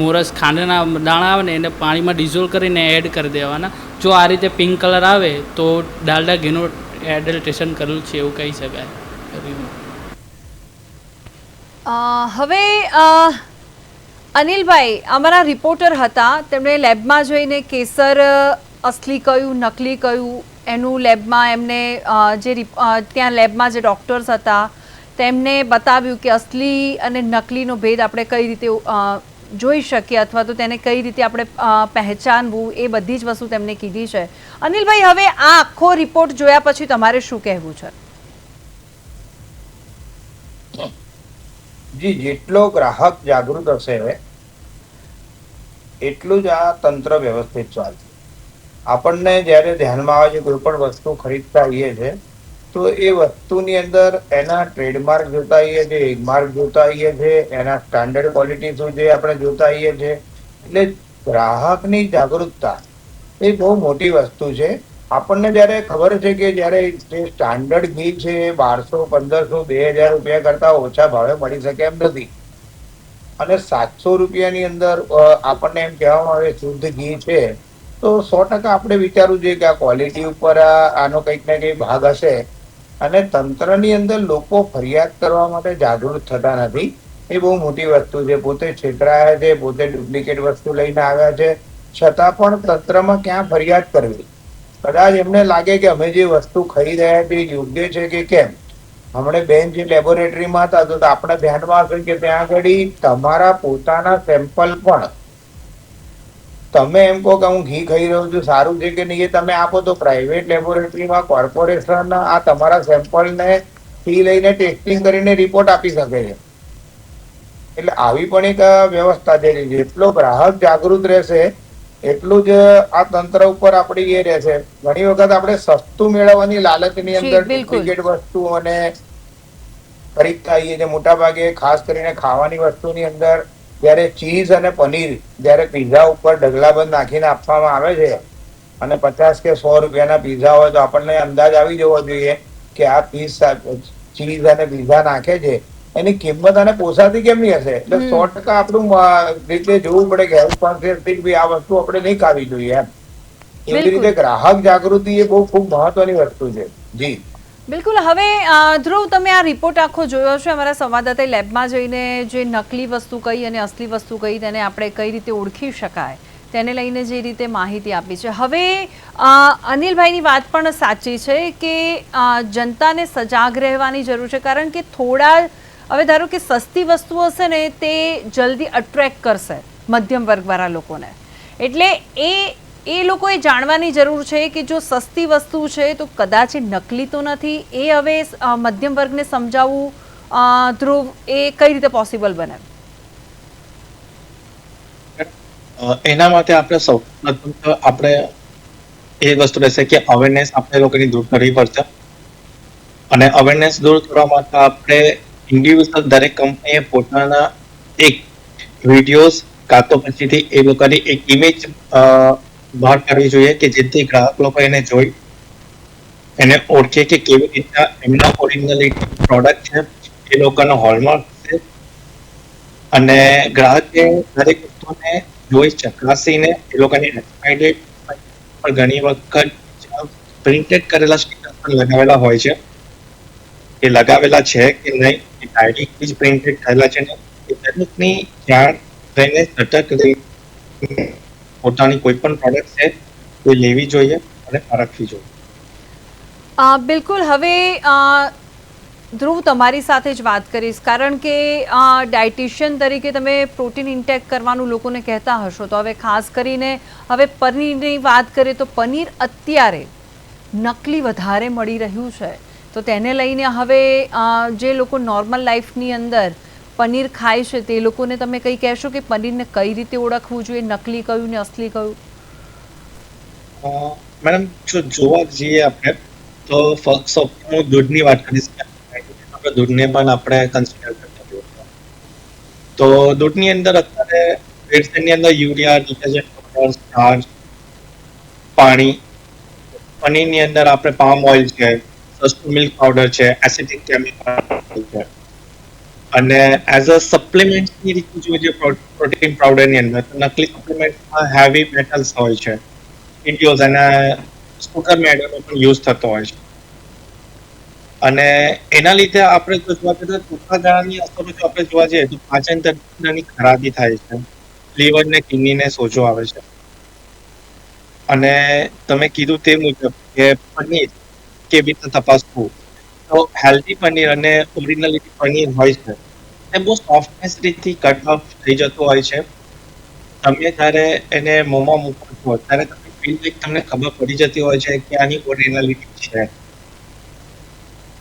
મોરસ ખાંડના દાણા આવે ને એને પાણીમાં ડિઝોલ્વ કરીને એડ કરી દેવાના. જો આ રીતે પિંક કલર આવે તો ડાલડા ઘીનું એડલ્ટ્રેશન કરેલું છે એવું કહી શકાય. હવે અનિલભાઈ અમારા રિપોર્ટર હતા, તેમણે લેબમાં જઈને કેસર અસલી કયું નકલી કયું એનું લેબમાં એમને ત્યાં લેબમાં જે ડૉક્ટર્સ હતા તેમને બતાવ્યું કે અસલી અને નકલીનો ભેદ આપણે કઈ રીતે જોઈ શકીએ અથવા તો તેને કઈ રીતે આપણે પહેચાનવું એ બધી જ વસ્તુ તેમને કીધી છે. અનિલભાઈ, હવે આ આખો રિપોર્ટ જોયા પછી તમારે શું કહેવું છે? જી, જેટલો ગ્રાહક જાગૃત હશે એટલું જ આ તંત્ર વ્યવસ્થિત ચાલશે. આપણને જ્યારે ધ્યાનમાં આવે છે કોઈ પણ વસ્તુ ખરીદતા આવીએ છે તો એ વસ્તુની અંદર એના ટ્રેડમાર્ક જોતા આવીએ છે, માર્ક જોતા આવીએ છે, એના સ્ટાન્ડર્ડ ક્વોલિટી શું છે આપણે જોતા આવીએ છે. એટલે ગ્રાહકની જાગૃતતા એ બહુ મોટી વસ્તુ છે. આપણને જ્યારે ખબર છે કે જ્યારે જે સ્ટાન્ડર્ડ ઘી છે એ 1200, 1500, 2000 રૂપિયા કરતા ઓછા ભાવે મળી શકે એમ નથી, અને 700 રૂપિયાની અંદર આપણને એમ કહેવામાં આવે શુદ્ધ ઘી છે, તો 100% આપણે વિચારવું જોઈએ કે આ ક્વોલિટી ઉપર આનો કંઈક ને કંઈક ભાગ હશે. અને તંત્રની અંદર લોકો ફરિયાદ કરવા માટે જાગૃત થતા નથી, એ બહુ મોટી વસ્તુ છે. પોતે છેતરાયા છે, પોતે ડુપ્લિકેટ વસ્તુ લઈને આવ્યા છે, છતાં પણ તંત્રમાં ક્યાં ફરિયાદ કરવી? કદાચ એમને લાગે કે અમે જે વસ્તુ ખાઈ રહ્યા છીએ યોગ્ય છે કે કેમ. હમણે બેન જે લેબોરેટરીમાં હતા તો આપણા ધ્યાનમાં હશે કે ત્યાં આગળ તમારા પોતાના સેમ્પલ પણ તમે એમ કહો કે હું ઘી ખાઈ રહ્યો છું સારું છે કે નહીં એ તમે આપો તો પ્રાઇવેટ લેબોરેટરીમાં કોર્પોરેશન આ તમારા સેમ્પલને ફી લઈને ટેસ્ટિંગ કરીને રિપોર્ટ આપી શકે છે. એટલે આવી પણ એક વ્યવસ્થા છે. જેટલો ગ્રાહક જાગૃત રહેશે એટલું જ આ તંત્ર ઉપર આપણી એ રહેશે. ઘણી વખત આપણે સસ્તું મેળવવાની લાલચની અંદર ડુપ્લિકેટ વસ્તુઓને ખરીદતા આવીએ છીએ. મોટા ભાગે ખાસ કરીને ખાવાની વસ્તુની અંદર જ્યારે ચીઝ અને પનીર જ્યારે પીઝા ઉપર ઢગલાબંધ નાખીને આપવામાં આવે છે અને 50 કે 100 રૂપિયાના પીઝા હોય તો આપણને અંદાજ આવી જવો જોઈએ કે આ ચીઝ અને પીઝા નાખે છે એની કિંમત અને પોસાતી કેમની હશે. એટલે 100% આપણું રીતે જોવું પડે કે હેલ્થ કોન્શિયસથી બી આ વસ્તુ આપણે નહીં ખાવી જોઈએ એમ. એવી રીતે ગ્રાહક જાગૃતિ એ બહુ ખૂબ મહત્વની વસ્તુ છે. જી બિલકુલ. હવે ધ્રુવ, તમે આ રિપોર્ટ આખો જોયો છે. અમારા સંવાદદાતાએ લેબમાં જઈને જે નકલી વસ્તુ કઈ અને અસલી વસ્તુ કઈ તેને આપણે કઈ રીતે ઓળખી શકાય તેને લઈને જે રીતે માહિતી આપી છે. હવે અનિલભાઈની વાત પણ સાચી છે કે જનતાને સજાગ રહેવાની જરૂર છે, કારણ કે થોડા હવે ધારો કે સસ્તી વસ્તુ હશે ને તે જલ્દી અટ્રેક્ટ કરશે મધ્યમ વર્ગવાળા લોકોને. એટલે એ લોકોએ જાણવાની જરૂર છે કે જો સસ્તી વસ્તુ છે તો કદાચ એ નકલી તો નથી. એ હવે મધ્યમ વર્ગને સમજાવવું ધ્રુવ એ કઈ રીતે પોસિબલ બને? એના માટે આપણે સૌ પ્રથમ તો આપણે એ વસ્તુ રહેશે કે અવેરનેસ આપણે લોકોની દૂર કરવી પડશે. અને અવેરનેસ દૂર કરવા માટે આપણે ઇન્ડિવિજ્યુઅલ દરેક કંપનીએ પોતાના એક વિડીયોઝ કાં તો પછીથી એ લોકોની એક ઇમેજ બહાર કાઢવી જોઈએ કે જેથી ગ્રાહક લોકો એને જોઈ એને ઓળખે કે કેવી રીતના એમના ઓરિજિનલિટી પ્રોડક્ટ છે, એ લોકોનો હોલમાર્ક છે, અને ગ્રાહકે દરેક વસ્તુને જોઈ ચકાસીને એ લોકોની એક્સપાયરી ડેટ પર ઘણી વખત પ્રિન્ટેડ કરેલા સ્ટીકર પણ લગાવેલા હોય છે. એ લગાવેલા છે કે નહીં, એ ડાયરેક્ટલી જ પ્રિન્ટેડ થયેલા છે ને, એ દરેકની જાણ રહીને સતર્ક રહીને પોતાની કોઈ પણ પ્રોડક્ટ છે એ લેવી જોઈએ અને પરખવી જોઈએ. બિલકુલ. હવે ધ્રુવ, તમારી સાથે જ વાત કરીશ, કારણ કે ડાયટિશિયન તરીકે તમે પ્રોટીન ઇન્ટેક કરવાનું લોકોને કહેતા હશો, તો હવે ખાસ કરીને હવે પનીરની વાત કરીએ તો પનીર અત્યારે નકલી વધારે મળી રહ્યું છે, તો તેને લઈને હવે જે લોકો નોર્મલ લાઈફની અંદર પનીર ખાય છે તે લોકોને તમે કંઈ કહેશો કે પનીરને કઈ રીતે ઓળખવું જોઈએ, નકલી કયું ને અસલી કયું? મેડમ, જો જોવા જઈએ આપણે તો ફક્ત હું દૂધની વાત કરીશ, આપણે દૂધને પણ આપણે કન્સિડર કરતા હોઈએ તો દૂધની અંદર અત્યારે ભેળસેળની અંદર યુરિયા, ડિટર્જન્ટ પાવડર, સ્ટાર્ચ, પાણી, પનીરની અંદર આપણે પામ ઓઇલ છે, સસ્તું મિલ્ક પાવડર છે, એસિડિક કેમિકલ છે, અને એઝ અ સપ્લિમેન્ટની રીતે જોઈએ પ્રોટીન પાવડરની અંદર નકલી સપ્લિમેન્ટમાં હેવી મેટલ્સ હોય છે, ઇન્ડિયોઝ અને સુગર મેડનો પણ યુઝ થતો હોય છે, અને એના લીધે આપણે જો જોવા જઈએ તો ટૂંકા ગાળાની અસરો જો આપણે જોવા જઈએ તો પાચન તંત્રની ખરાબી થાય છે, લીવર ને કિડનીને સોજો આવે છે, અને તમે કીધું તે મુજબ કે પનીર કેવી રીતે તપાસવું, તો હેલ્ધી પનીર અને ઓરિજિનલિટી પનીર હોય છે એ બહુ સોફ્ટનેસ રીતથી કટ ઓફ થઈ જતું હોય છે. તમે જ્યારે એને મોંમાં મૂકો છો ત્યારે તમે ફીલ લાઈક તમને ખબર પડી જતી હોય છે કે આની ઓરિજિનલિટી છે,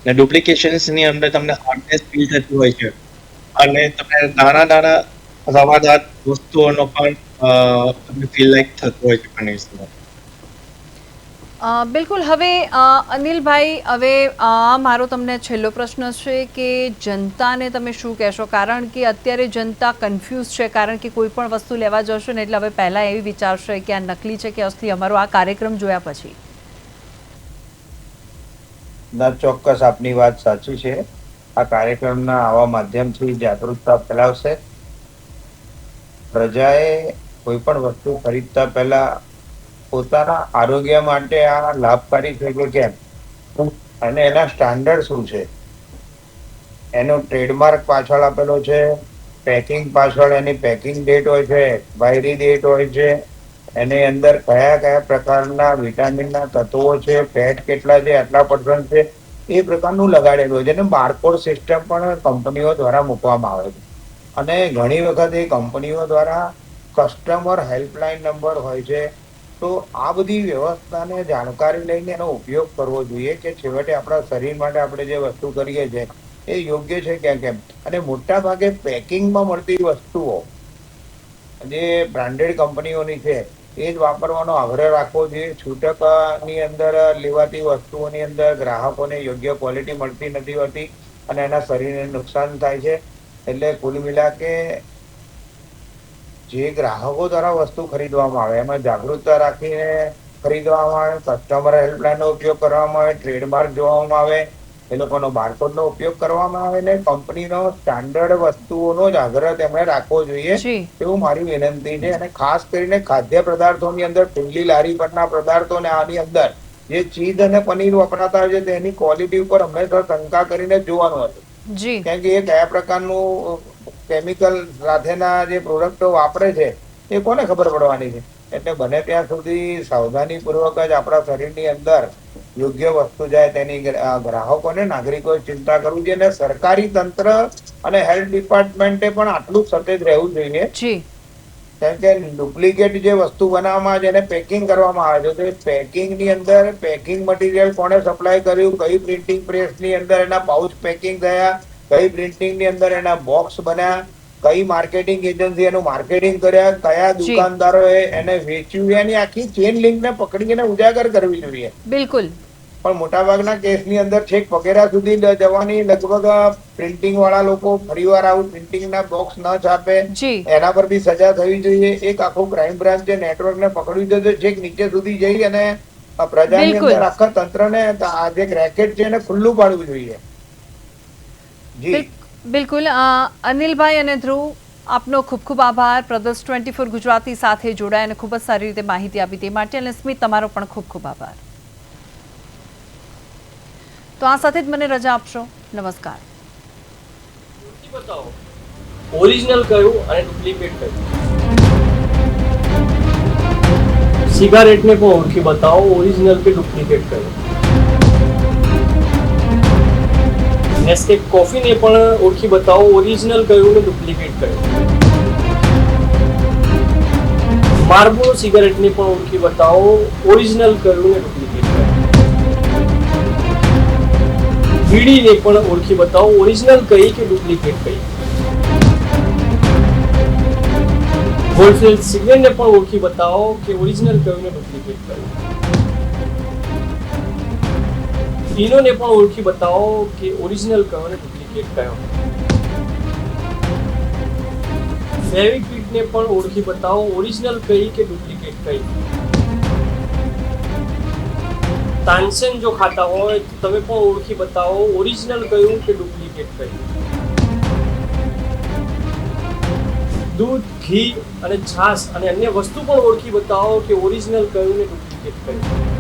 ને ડુપ્લિકેશન્સની અંદર તમને હાર્ડનેસ ફીલ થતી હોય છે, અને તમે નાના રવાદાર વસ્તુઓનો પણ તમને ફીલ લાઈક થતું હોય છે પનીર સિવાય. બિલકુલ. હવે અનિલભાઈ, હવે મારો તમને છેલ્લો પ્રશ્ન છે કે જનતાને તમે શું કહેશો, કારણ કે અત્યારે જનતા કન્ફ્યુઝ છે, કારણ કે કોઈ પણ વસ્તુ લેવા જશો ને એટલે હવે પહેલાં એવી વિચારશે કે આ નકલી છે કે અસલી, અમારો આ કાર્યક્રમ જોયા પછી? ના, ચોક્કસ આપની વાત સાચી છે. આ કાર્યક્રમના આવા માધ્યમથી જાગૃતતા ફેલાવશે. પ્રજાએ કોઈ પણ વસ્તુ ખરીદતા પહેલા પોતાના આરોગ્ય માટે આ લાભકારી છે કે કેમ, અને એના સ્ટાન્ડર્ડ શું છે, એનો ટ્રેડમાર્ક પાછળ આપેલો છે, પેકિંગ પાછળ એની પેકિંગ ડેટ હોય છે, એક્સપાયરી ડેટ હોય છે, એની અંદર કયા કયા પ્રકારના વિટામિનના તત્વો છે, ફેટ કેટલા છે, આટલા % છે, એ પ્રકારનું લગાડેલું હોય છે. અને બારકોડ સિસ્ટમ પણ કંપનીઓ દ્વારા મૂકવામાં આવે છે, અને ઘણી વખત એ કંપનીઓ દ્વારા કસ્ટમર હેલ્પલાઇન નંબર હોય છે. તો આ બધી વ્યવસ્થાને જાણકારી લઈને એનો ઉપયોગ કરવો જોઈએ કે છેવટે આપણા શરીર માટે આપણે જે વસ્તુ કરીએ છીએ એ યોગ્ય છે કે કેમ. અને મોટા ભાગે પેકિંગમાં મળતી વસ્તુઓ જે બ્રાન્ડેડ કંપનીઓની છે એ જ વાપરવાનો આગ્રહ રાખવો જોઈએ. છૂટકની અંદર લેવાતી વસ્તુઓની અંદર ગ્રાહકોને યોગ્ય ક્વોલિટી મળતી નથી હોતી અને એના શરીરને નુકસાન થાય છે. એટલે કુલ મિલા કે જે ગ્રાહકો દ્વારા વસ્તુ ખરીદવામાં આવે એમાં જાગૃતતા રાખીને ખરીદવામાં આવે, કસ્ટમર હેલ્પલાઇનનો ઉપયોગ કરવામાં આવે, ટ્રેડમાર્ક જોવામાં આવે, એ લોકોનો બારકોડનો ઉપયોગ કરવામાં આવે, ને કંપનીનો સ્ટાન્ડર્ડ વસ્તુઓનો જ આગ્રહ તેમણે રાખવો જોઈએ એવું મારી વિનંતી છે. અને ખાસ કરીને ખાદ્ય પદાર્થોની અંદર ખુલ્લી લારી પરના પદાર્થો ને આની અંદર જે ચીઝ અને પનીર વપરાતા હોય છે તેની ક્વોલિટી ઉપર હંમેશા શંકા કરીને જોવાનું હતું, કેમ કે એ કયા પ્રકારનું કેમિકલ સાથેના જે પ્રોડક્ટો વાપરે છે એ કોને ખબર પડવાની છે. એટલે બને ત્યાં સુધી સાવધાની પૂર્વક જ આપણા શરીરની અંદર યોગ્ય વસ્તુ જાય તેની ગ્રાહકોને નાગરિકોએ ચિંતા કરવું જોઈએ. અને સરકારી તંત્ર અને હેલ્થ ડિપાર્ટમેન્ટે પણ આટલું સતેજ રહેવું જોઈએ, કેમ કે ડુપ્લિકેટ જે વસ્તુ બનાવવામાં આવે છે એને પેકિંગ કરવામાં આવે છે, તો પેકિંગની અંદર પેકિંગ મટીરિયલ કોને સપ્લાય કર્યું, કઈ પ્રિન્ટિંગ પ્રેસની અંદર એના પાઉચ પેકિંગ થયા, કઈ પ્રિન્ટિંગની અંદર એના બોક્સ બન્યા, કઈ માર્કેટિંગ એજન્સી એનું માર્કેટિંગ કર્યા, કયા દુકાનદારોએ એને વેચ્યું, એની આખી ચેન લિંકને પકડીને ઉજાગર કરવી જોઈએ. બિલકુલ. પણ મોટાભાગના કેસની અંદર છેક વગેરે સુધી જવાની લગભગ પ્રિન્ટિંગ વાળા લોકો ફરીવાર આવું પ્રિન્ટિંગના બોક્સ ન છાપે એના પર બી સજા થવી જોઈએ. એક આખું ક્રાઇમ બ્રાન્ચ જે નેટવર્કને પકડ્યું છે તો છેક નીચે સુધી જઈ અને પ્રજાની અંદર આખા તંત્રને આ જે રેકેટ છે એને ખુલ્લું પાડવું જોઈએ. જી બિલકુલ. અનિલભાઈ અને ધ્રુવ, આપનો ખૂબ ખૂબ આભાર. પ્રદેશ 24 ગુજરાતી સાથે જોડાય અને ખૂબ જ સારી રીતે માહિતી આપી તે માટે. અને સ્મિત, તમારો પણ ખૂબ ખૂબ આભાર. તો આ સાથે જ મને રજા આપશો. નમસ્કાર. બતાવો ઓરિજિનલ કયું અને ડુપ્લિકેટ કયું. સિગારેટને પણ ઓળખી બતાવો ઓરિજિનલ કે ડુપ્લિકેટ કયું. નેસ્કેફ કોફીને પણ ઓળખી બતાવો ઓરિજિનલ કયું ને ડુપ્લિકેટ કયું. માર્બોરો સિગારેટને પણ ઓળખી બતાવો ઓરિજિનલ કયું ને ડુપ્લિકેટ કયું. બીડીને પણ ઓળખી બતાવો ઓરિજિનલ કઈ કે ડુપ્લિકેટ કઈ. ગોલ્ડફિલ્ડ સિગરેટને પણ ઓળખી બતાવો કે ઓરિજિનલ કયું ને ડુપ્લિકેટ કયું. ઇનોને પણ ઓળખી બતાવો કે ઓરિજિનલ કયો ને ડુપ્લિકેટ કયો. ફેવિક્વિકને પણ ઓળખી બતાવો ઓરિજિનલ કઈ કે ડુપ્લિકેટ કઈ. તાનસેન જો ખાતા હોય તો તમે પણ ઓળખી બતાવો ઓરિજિનલ કયું કે ડુપ્લિકેટ કયું. દૂધ, ઘી અને છાશ અને અન્ય વસ્તુ પણ ઓળખી બતાવો કે ઓરિજિનલ કયું ને ડુપ્લિકેટ કયું.